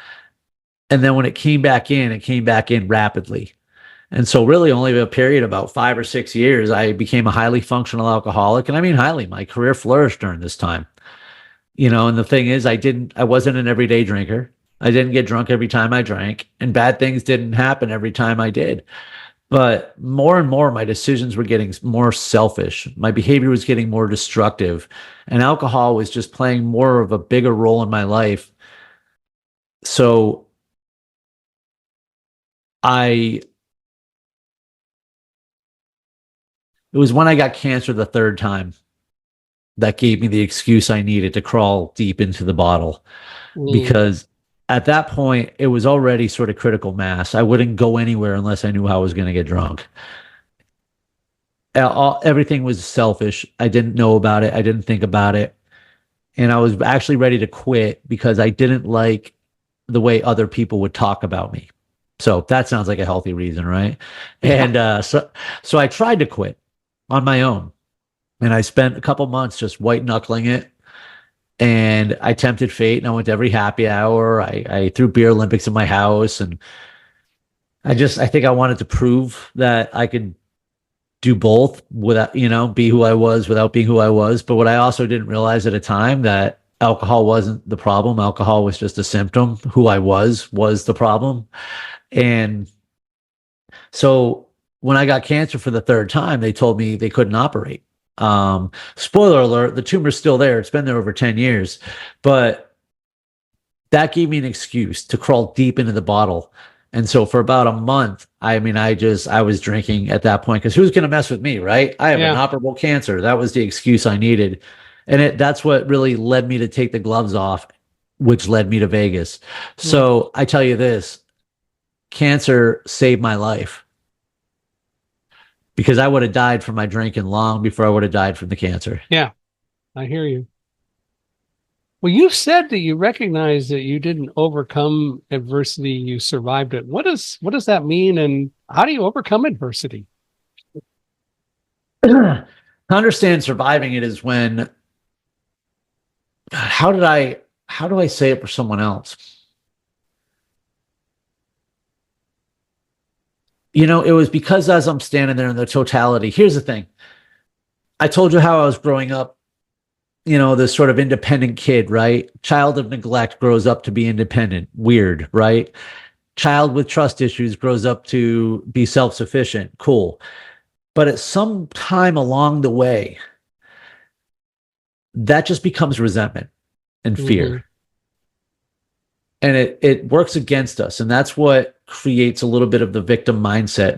And then when it came back in rapidly. And so really only a period of about 5 or 6 years, I became a highly functional alcoholic. And I mean, highly, my career flourished during this time. And the thing is, I wasn't an everyday drinker. I didn't get drunk every time I drank, and bad things didn't happen every time I did. But more and more, my decisions were getting more selfish. My behavior was getting more destructive, and alcohol was just playing more of a bigger role in my life. So it was when I got cancer the third time that gave me the excuse I needed to crawl deep into the bottle. Because at that point, it was already sort of critical mass. I wouldn't go anywhere unless I knew I was going to get drunk. Everything was selfish. I didn't know about it. I didn't think about it. And I was actually ready to quit because I didn't like the way other people would talk about me. So that sounds like a healthy reason, right? And so I tried to quit on my own. And I spent a couple months just white knuckling it. And I tempted fate, and I went to every happy hour. I threw beer Olympics in my house. And I think I wanted to prove that I could do both without, be who I was without being who I was. But what I also didn't realize at a time, that alcohol wasn't the problem. Alcohol was just a symptom. Who I was the problem. And so when I got cancer for the third time, they told me they couldn't operate. Spoiler alert, the tumor's still there. It's been there over 10 years, but that gave me an excuse to crawl deep into the bottle. And so for about a month, I was drinking at that point, because who's going to mess with me, right? I have inoperable cancer. That was the excuse I needed. And that's what really led me to take the gloves off, which led me to Vegas. So I tell you this, cancer saved my life, because I would have died from my drinking long before I would have died from the cancer. Yeah, I hear you. Well, you said that you recognize that you didn't overcome adversity, you survived it. What does that mean, and how do you overcome adversity? To understand surviving it is when, how do I say it for someone else? It was because as I'm standing there in the totality, here's the thing. I told you how I was growing up, this sort of independent kid, right? Child of neglect grows up to be independent. Weird, right? Child with trust issues grows up to be self-sufficient. Cool. But at some time along the way, that just becomes resentment and fear. And it works against us. And that's what creates a little bit of the victim mindset.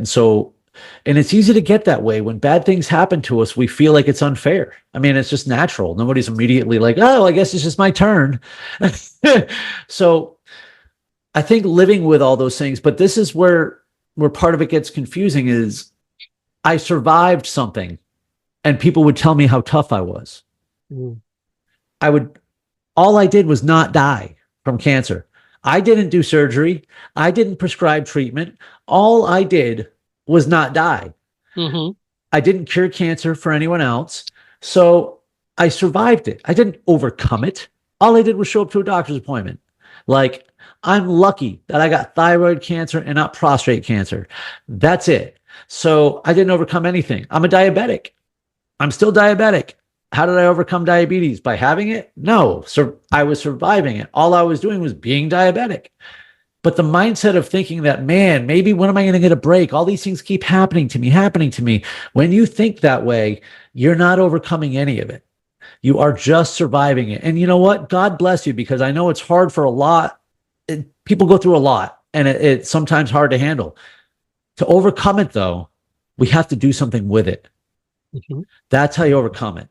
And it's easy to get that way. When bad things happen to us, we feel like it's unfair. I mean, it's just natural. Nobody's immediately like, oh, I guess it's just my turn. So I think living with all those things, but this is where part of it gets confusing, is I survived something and people would tell me how tough I was. All I did was not die from cancer. I didn't do surgery. I didn't prescribe treatment. All I did was not die. Mm-hmm. I didn't cure cancer for anyone else. So I survived it. I didn't overcome it. All I did was show up to a doctor's appointment. Like, I'm lucky that I got thyroid cancer and not prostate cancer. That's it. So I didn't overcome anything. I'm a diabetic. I'm still diabetic. How did I overcome diabetes? By having it? No. So I was surviving it. All I was doing was being diabetic. But the mindset of thinking that, man, maybe when am I going to get a break? All these things keep happening to me, happening to me. When you think that way, you're not overcoming any of it. You are just surviving it. And you know what? God bless you, because I know it's hard for a lot. People go through a lot, and it's sometimes hard to handle. To overcome it, though, we have to do something with it. Mm-hmm. That's how you overcome it.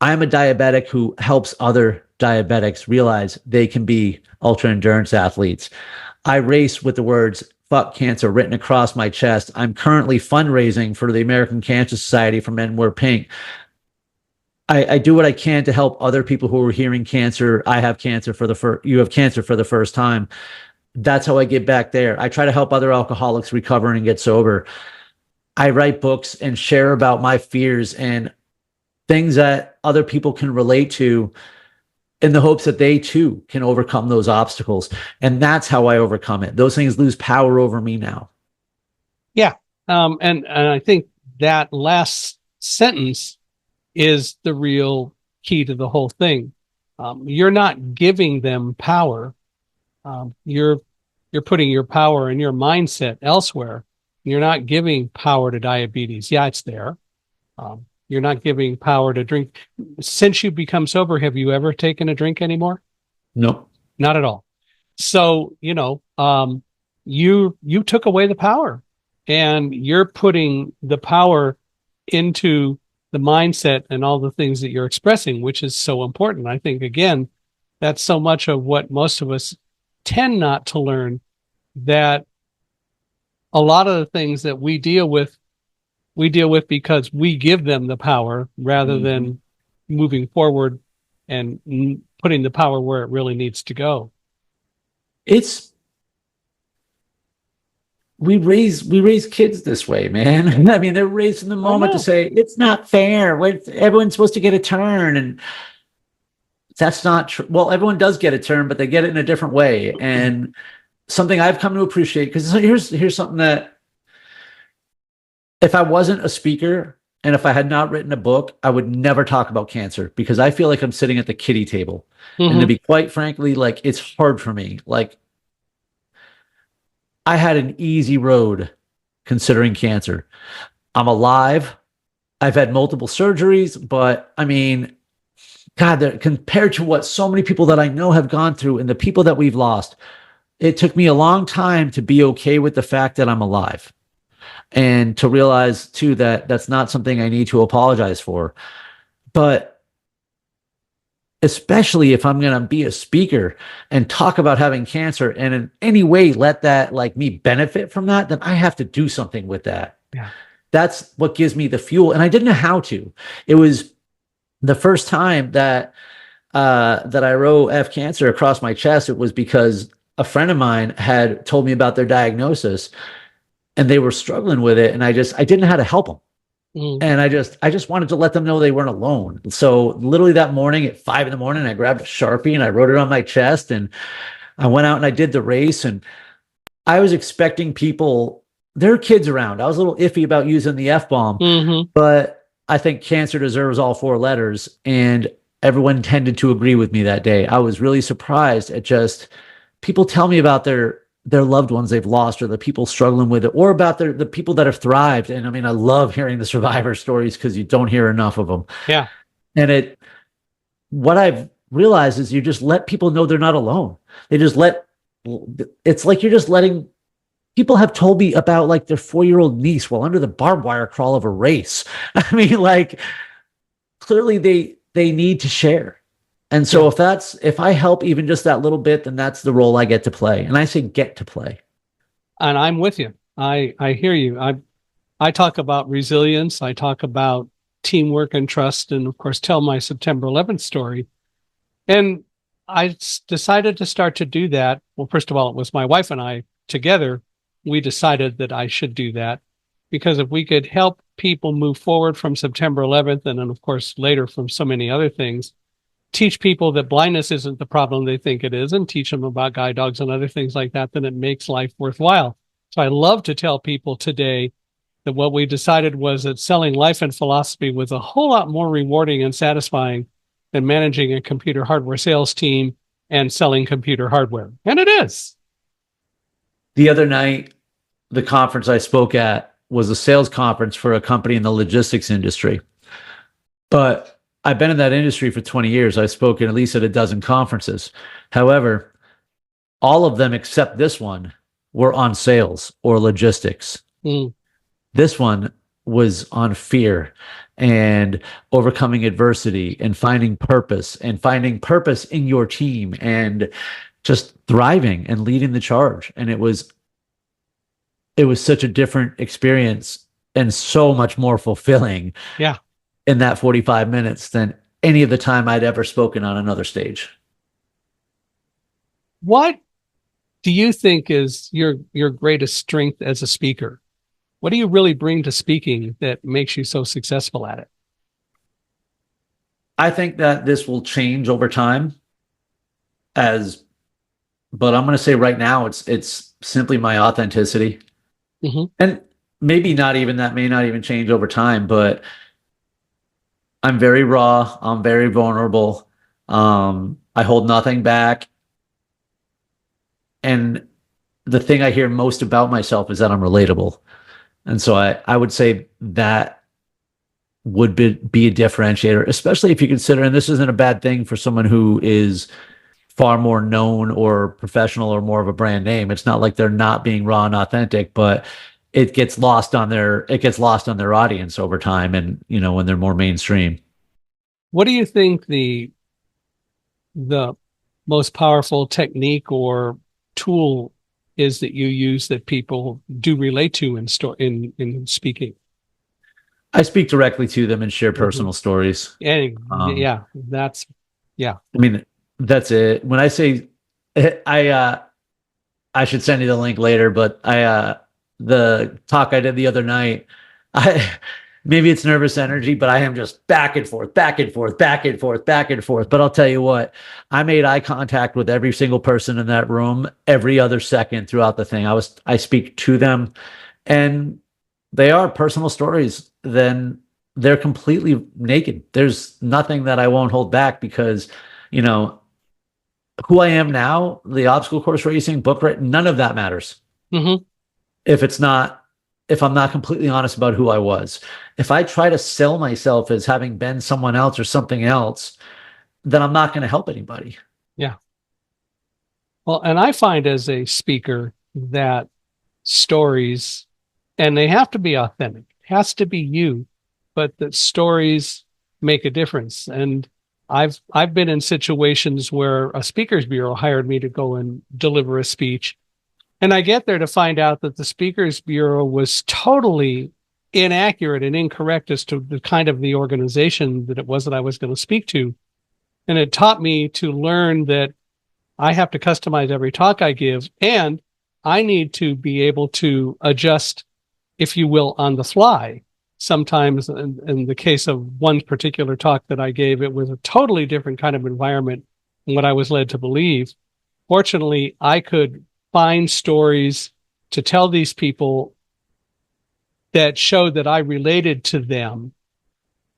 I'm a diabetic who helps other diabetics realize they can be ultra endurance athletes. I race with the words "fuck cancer" written across my chest. I'm currently fundraising for the American Cancer Society for Men Wear Pink. I do what I can to help other people who are hearing cancer. I have cancer for you have cancer for the first time. That's how I get back there. I try to help other alcoholics recover and get sober. I write books and share about my fears and things that other people can relate to, in the hopes that they too can overcome those obstacles. And that's how I overcome it. Those things lose power over me now. Yeah. And I think that last sentence is the real key to the whole thing. You're not giving them power. You're putting your power and your mindset elsewhere. You're not giving power to diabetes. Yeah, it's there. You're not giving power to drink. Since you become sober, have you ever taken a drink anymore? Nope. Not at all. So, you took away the power, and you're putting the power into the mindset and all the things that you're expressing, which is so important. I think, again, that's so much of what most of us tend not to learn, that a lot of the things that we deal with because we give them the power rather than moving forward and putting the power where it really needs to go. We raise kids this way, man. I mean, they're raised in the moment to say it's not fair. Everyone's supposed to get a turn, and that's not true. Well, everyone does get a turn, but they get it in a different way. And something I've come to appreciate, because here's something that, if I wasn't a speaker and if I had not written a book, I would never talk about cancer, because I feel like I'm sitting at the kiddie table. Mm-hmm. And to be quite frankly, like, it's hard for me. Like, I had an easy road considering cancer. I'm alive. I've had multiple surgeries, but I mean, God, compared to what so many people that I know have gone through and the people that we've lost, it took me a long time to be okay with the fact that I'm alive, and to realize too that that's not something I need to apologize for. But especially if I'm going to be a speaker and talk about having cancer, and in any way let that, like, me benefit from that, then I have to do something with that. Yeah. That's what gives me the fuel. And I didn't know how to. It was the first time that I wrote F cancer across my chest. It was because a friend of mine had told me about their diagnosis, and they were struggling with it. And I didn't know how to help them. And I just wanted to let them know they weren't alone. So literally that morning at 5 a.m, I grabbed a Sharpie and I wrote it on my chest, and I went out and I did the race. And I was expecting people, there are kids around. I was a little iffy about using the F-bomb, but I think cancer deserves all 4 letters. And everyone tended to agree with me that day. I was really surprised at just people tell me about their loved ones they've lost, or the people struggling with it, or about the people that have thrived. And I mean, I love hearing the survivor stories, because you don't hear enough of them. Yeah. And what I've realized is you just let people know they're not alone. It's like you're just letting people have told me about, like, their 4-year-old niece while under the barbed wire crawl of a race. I mean, like, clearly they need to share. And so if I help even just that little bit, then that's the role I get to play. And I say get to play. And I'm with you. I hear you. I talk about resilience. I talk about teamwork and trust, and of course tell my September 11th story. And I decided to start to do that. Well, first of all, it was my wife and I together. We decided that I should do that because if we could help people move forward from September 11th, and then of course later from so many other things, teach people that blindness isn't the problem they think it is, and teach them about guide dogs and other things like that, then it makes life worthwhile. So I love to tell people today that what we decided was that selling life and philosophy was a whole lot more rewarding and satisfying than managing a computer hardware sales team and selling computer hardware. And it is. The other night, the conference I spoke at was a sales conference for a company in the logistics industry. But I've been in that industry for 20 years. I've spoken at least at a dozen conferences. However, all of them except this one were on sales or logistics. Mm. This one was on fear and overcoming adversity and finding purpose in your team and just thriving and leading the charge. And it was such a different experience and so much more fulfilling in that 45 minutes than any of the time I'd ever spoken on another stage. What do you think is your greatest strength as a speaker? What do you really bring to speaking that makes you so successful at it? I think that this will change over time but I'm going to say right now, it's simply my authenticity. Mm-hmm. And maybe not even that may not even change over time, but I'm very raw. I'm very vulnerable. I hold nothing back. And the thing I hear most about myself is that I'm relatable. And so I would say that would be a differentiator, especially if you consider, and this isn't a bad thing for someone who is far more known or professional or more of a brand name. It's not like they're not being raw and authentic, but it gets lost on their audience over time, and when they're more mainstream. What do you think the most powerful technique or tool is that you use that people do relate to in speaking? I speak directly to them and share personal stories. And I mean, that's it. When I say I should send you the link later, but the talk I did the other night, maybe it's nervous energy, but I am just back and forth, back and forth, back and forth, back and forth. But I'll tell you what, I made eye contact with every single person in that room every other second throughout the thing. I speak to them, and they are personal stories. Then they're completely naked. There's nothing that I won't hold back because, who I am now, the obstacle course racing, book writing, none of that matters. Mm-hmm. If I'm not completely honest about who I was. If I try to sell myself as having been someone else or something else, then I'm not going to help anybody. Yeah. Well, and I find as a speaker that stories, and they have to be authentic, it has to be you, but that stories make a difference. And I've been in situations where a speakers bureau hired me to go and deliver a speech. And I get there to find out that the speakers bureau was totally inaccurate and incorrect as to the kind of the organization that it was that I was going to speak to. And it taught me to learn that I have to customize every talk I give, and I need to be able to adjust, if you will, on the fly. Sometimes in the case of one particular talk that I gave, it was a totally different kind of environment than what I was led to believe. Fortunately, I could find stories to tell these people that showed that I related to them.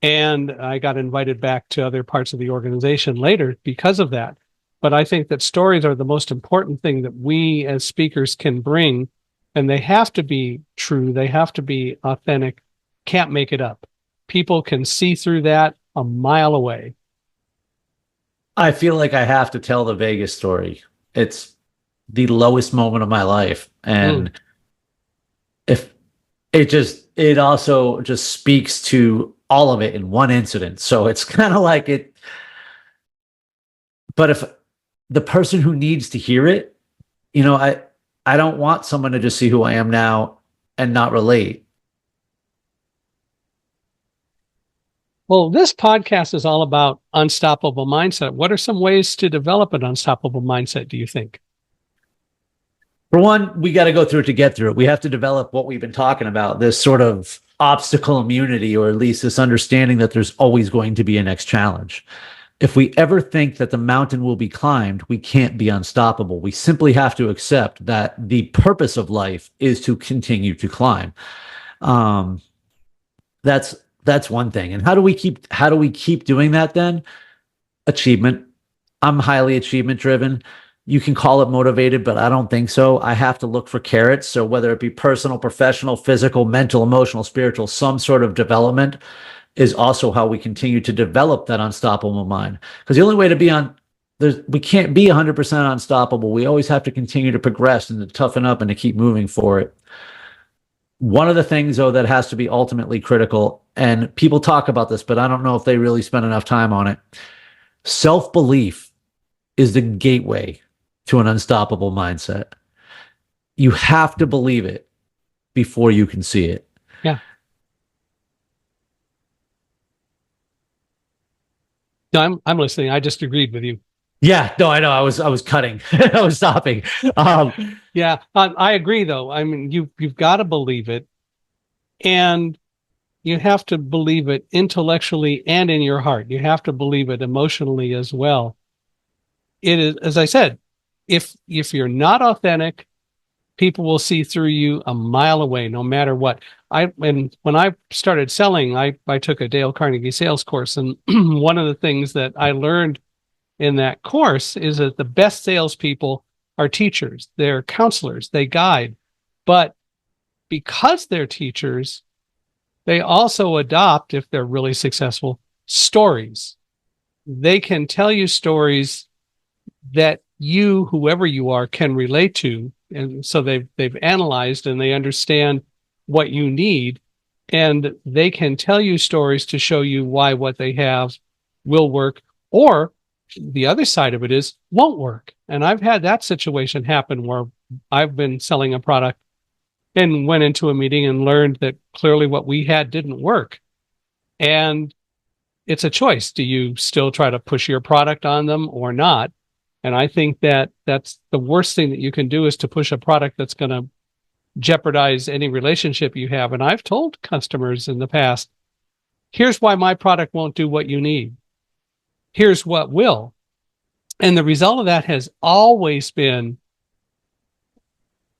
And I got invited back to other parts of the organization later because of that. But I think that stories are the most important thing that we as speakers can bring, and they have to be true. They have to be authentic. Can't make it up. People can see through that a mile away. I feel like I have to tell the Vegas story. It's the lowest moment of my life. And if it also just speaks to all of it in one incident. So it's kind of like it, but if the person who needs to hear it, I don't want someone to just see who I am now and not relate. Well, this podcast is all about unstoppable mindset. What are some ways to develop an unstoppable mindset, do you think? For one, we got to go through it to get through it. We have to develop what we've been talking about, this sort of obstacle immunity, or at least this understanding that there's always going to be a next challenge. If we ever think that the mountain will be climbed, we can't be unstoppable. We simply have to accept that the purpose of life is to continue to climb. Um, that's one thing. And how do we keep doing that then? Achievement. I'm highly achievement driven. You can call it motivated, but I don't think so. I have to look for carrots. So whether it be personal, professional, physical, mental, emotional, spiritual, some sort of development is also how we continue to develop that unstoppable mind. Because the only way to be we can't be 100% unstoppable. We always have to continue to progress and to toughen up and to keep moving for it. One of the things, though, that has to be ultimately critical, and people talk about this, but I don't know if they really spend enough time on it. Self-belief is the gateway to an unstoppable mindset. You have to believe it before you can see it. Yeah. No, I'm listening. I just agreed with you. Yeah, no, I know. I was cutting. I was stopping. Yeah, I agree though. I mean, you've got to believe it, and you have to believe it intellectually and in your heart. You have to believe it emotionally as well. It is, as I said, if you're not authentic, people will see through you a mile away, no matter what. And when I started selling, I took a Dale Carnegie sales course, and one of the things that I learned in that course is that the best salespeople are teachers. They're counselors. They guide. But because they're teachers, they also adopt, if they're really successful, stories. They can tell you stories that you, whoever you are, can relate to. And so they've analyzed and they understand what you need. And they can tell you stories to show you why what they have will work, or the other side of it is won't work. And I've had that situation happen where I've been selling a product and went into a meeting and learned that clearly what we had didn't work. And it's a choice. Do you still try to push your product on them or not? And I think that that's the worst thing that you can do, is to push a product that's going to jeopardize any relationship you have. And I've told customers in the past, here's why my product won't do what you need. Here's what will. And the result of that has always been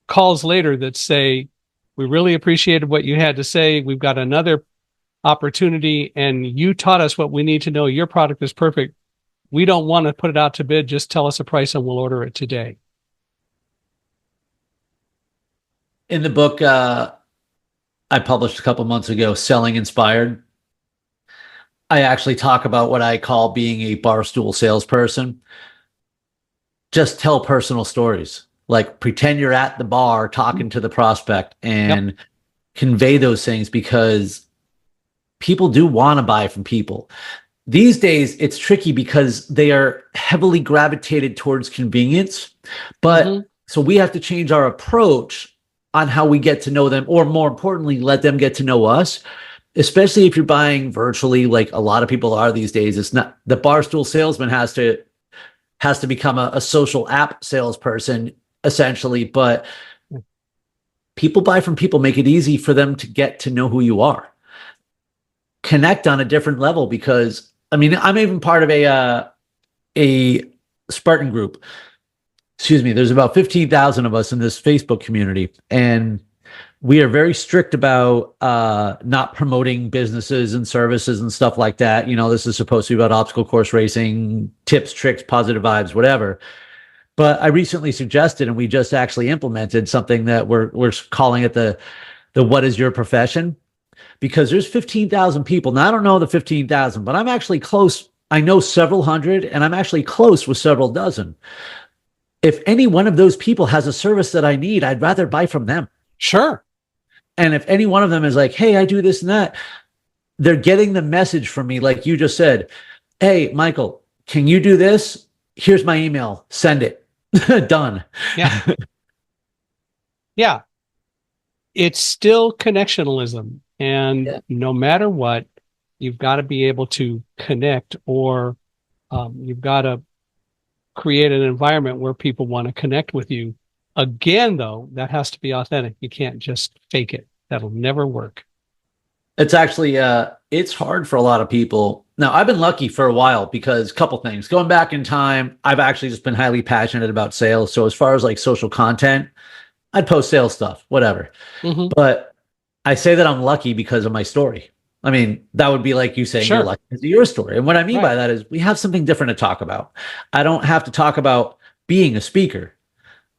calls later that say, we really appreciated what you had to say. We've got another opportunity and you taught us what we need to know. Your product is perfect. We don't want to put it out to bid. Just tell us a price and we'll order it today. In the book I published a couple months ago, Selling Inspired, I actually talk about what I call being a barstool salesperson. Just tell personal stories. Like, pretend you're at the bar talking to the prospect and convey those things, because people do want to buy from people. These days, it's tricky because they are heavily gravitated towards convenience. But so we have to change our approach on how we get to know them, or more importantly, let them get to know us. Especially if you're buying virtually, like a lot of people are these days. It's not, the barstool salesman has to become a social app salesperson, essentially. But people buy from people. Make it easy for them to get to know who you are. Connect on a different level, because I mean, I'm even part of a Spartan group. Excuse me. There's about 15,000 of us in this Facebook community, and we are very strict about not promoting businesses and services and stuff like that. You know, this is supposed to be about obstacle course racing, tips, tricks, positive vibes, whatever. But I recently suggested, and we just actually implemented something that we're calling it the what is your profession? Because there's 15,000 people. Now, I don't know the 15,000, but I'm actually close. I know several hundred, and I'm actually close with several dozen. If any one of those people has a service that I need, I'd rather buy from them. Sure. And if any one of them is like, hey, I do this and that, they're getting the message from me. Like you just said, hey, Michael, can you do this? Here's my email. Send it. Done. Yeah. Yeah. It's still connectionalism. And no matter what, you've got to be able to connect, or you've got to create an environment where people want to connect with you. Again, though, that has to be authentic. You can't just fake it. That'll never work. It's actually it's hard for a lot of people. Now, I've been lucky for a while because a couple things. Going back in time, I've actually just been highly passionate about sales. So as far as like social content, I'd post sales stuff, whatever. Mm-hmm. But I say that I'm lucky because of my story. I mean, that would be like you saying you're Sure. lucky because of your story. And what I mean by Right. that is we have something different to talk about. I don't have to talk about being a speaker.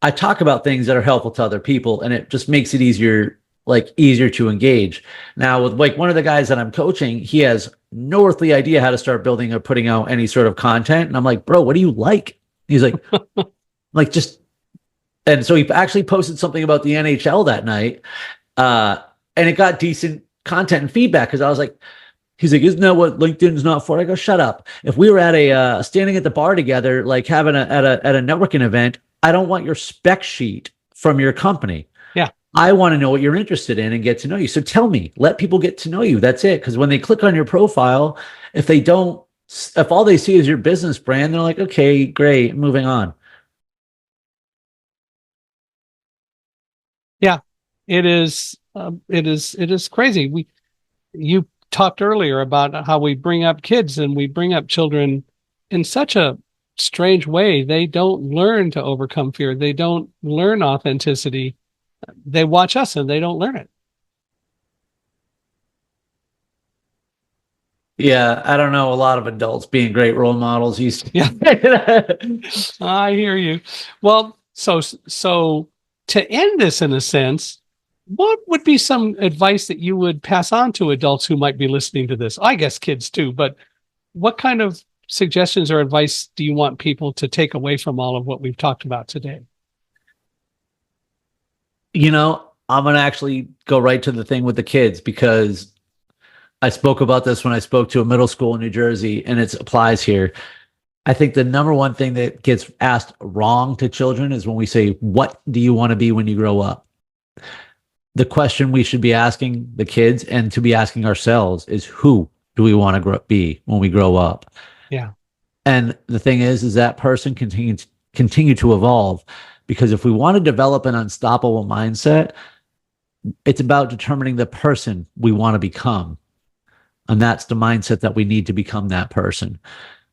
I talk about things that are helpful to other people, and it just makes it easier to engage. Now, with like one of the guys that I'm coaching, he has no earthly idea how to start building or putting out any sort of content. And I'm like, bro, what do you like? He's like, just, and so he actually posted something about the NHL that night. And it got decent content and feedback because I was like, he's like, isn't that what LinkedIn's not for? I go, shut up. If we were at a standing at the bar together, like having at a networking event, I don't want your spec sheet from your company. Yeah. I want to know what you're interested in and get to know you. So tell me, let people get to know you. That's it. Because when they click on your profile, if all they see is your business brand, they're like, okay, great, moving on. Yeah. It is. It is crazy. You talked earlier about how we bring up kids and we bring up children in such a strange way. They don't learn to overcome fear. They don't learn authenticity. They watch us and they don't learn it. Yeah, I don't know a lot of adults being great role models. Yeah, I hear you. Well, so to end this in a sense, what would be some advice that you would pass on to adults who might be listening to this? I guess kids too, but what kind of suggestions or advice do you want people to take away from all of what we've talked about today? I'm going to actually go right to the thing with the kids because I spoke about this when I spoke to a middle school in New Jersey, and it applies here. I think the number one thing that gets asked wrong to children is when we say, what do you want to be when you grow up? The question we should be asking the kids and to be asking ourselves is, who do we want to be when we grow up? Yeah. And the thing is that person continue to evolve, because if we want to develop an unstoppable mindset, it's about determining the person we want to become. And that's the mindset that we need to become that person.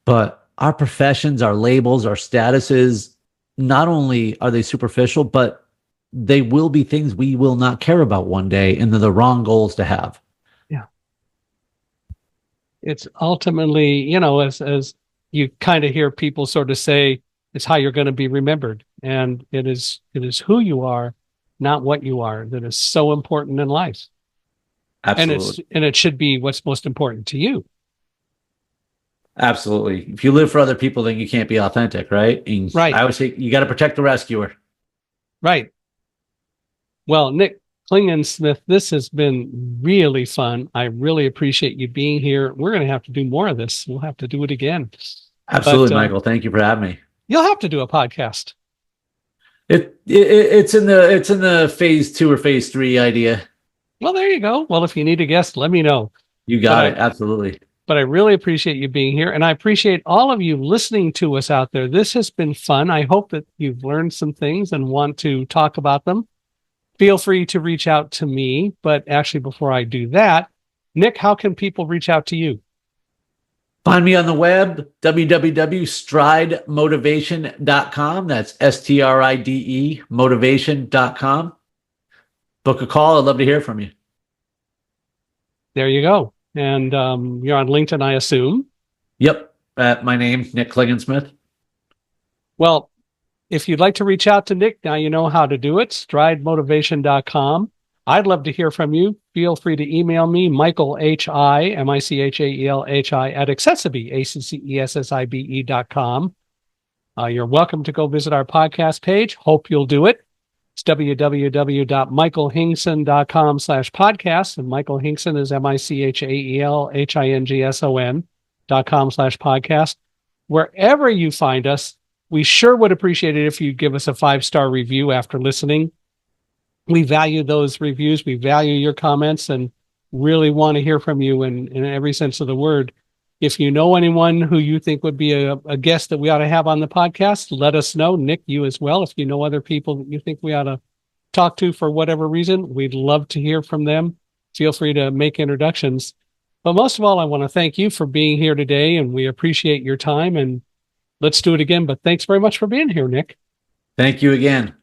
But our professions, our labels, our statuses, not only are they superficial, but they will be things we will not care about one day, and they're the wrong goals to have. Yeah. It's ultimately, as you kind of hear people sort of say, it's how you're going to be remembered. And it is who you are, not what you are, that is so important in life. Absolutely. And it should be what's most important to you. Absolutely. If you live for other people, then you can't be authentic, right? And Right. I always say you got to protect the rescuer. Right. Well, Nick Klingensmith, this has been really fun. I really appreciate you being here. We're going to have to do more of this. We'll have to do it again. Absolutely, Michael. Thank you for having me. You'll have to do a podcast. It's in the phase 2 or phase 3 idea. Well, there you go. Well, if you need a guest, let me know. You got it. Absolutely. But I really appreciate you being here, and I appreciate all of you listening to us out there. This has been fun. I hope that you've learned some things and want to talk about them. Feel free to reach out to me. But actually, before I do that, Nick, how can people reach out to you? Find me on the web, www.stridemotivation.com. That's STRIDE motivation.com. Book a call. I'd love to hear from you. There you go. And you're on LinkedIn, I assume. Yep. My name, Nick Klingensmith. Well, if you'd like to reach out to Nick, now you know how to do it, stridemotivation.com. I'd love to hear from you. Feel free to email me, Michael, Michaelhi, at accessibe, accessibe.com. You're welcome to go visit our podcast page. Hope you'll do it. It's www.michaelhingson.com/podcast. And Michael Hingson is michaelhingson.com/podcast. Wherever you find us, we sure would appreciate it if you give us a 5-star review after listening. We value those reviews. We value your comments and really want to hear from you in every sense of the word. If you know anyone who you think would be a guest that we ought to have on the podcast, let us know. Nick, you as well. If you know other people that you think we ought to talk to for whatever reason, we'd love to hear from them. Feel free to make introductions. But most of all, I want to thank you for being here today, and we appreciate your time, and let's do it again. But thanks very much for being here, Nick. Thank you again.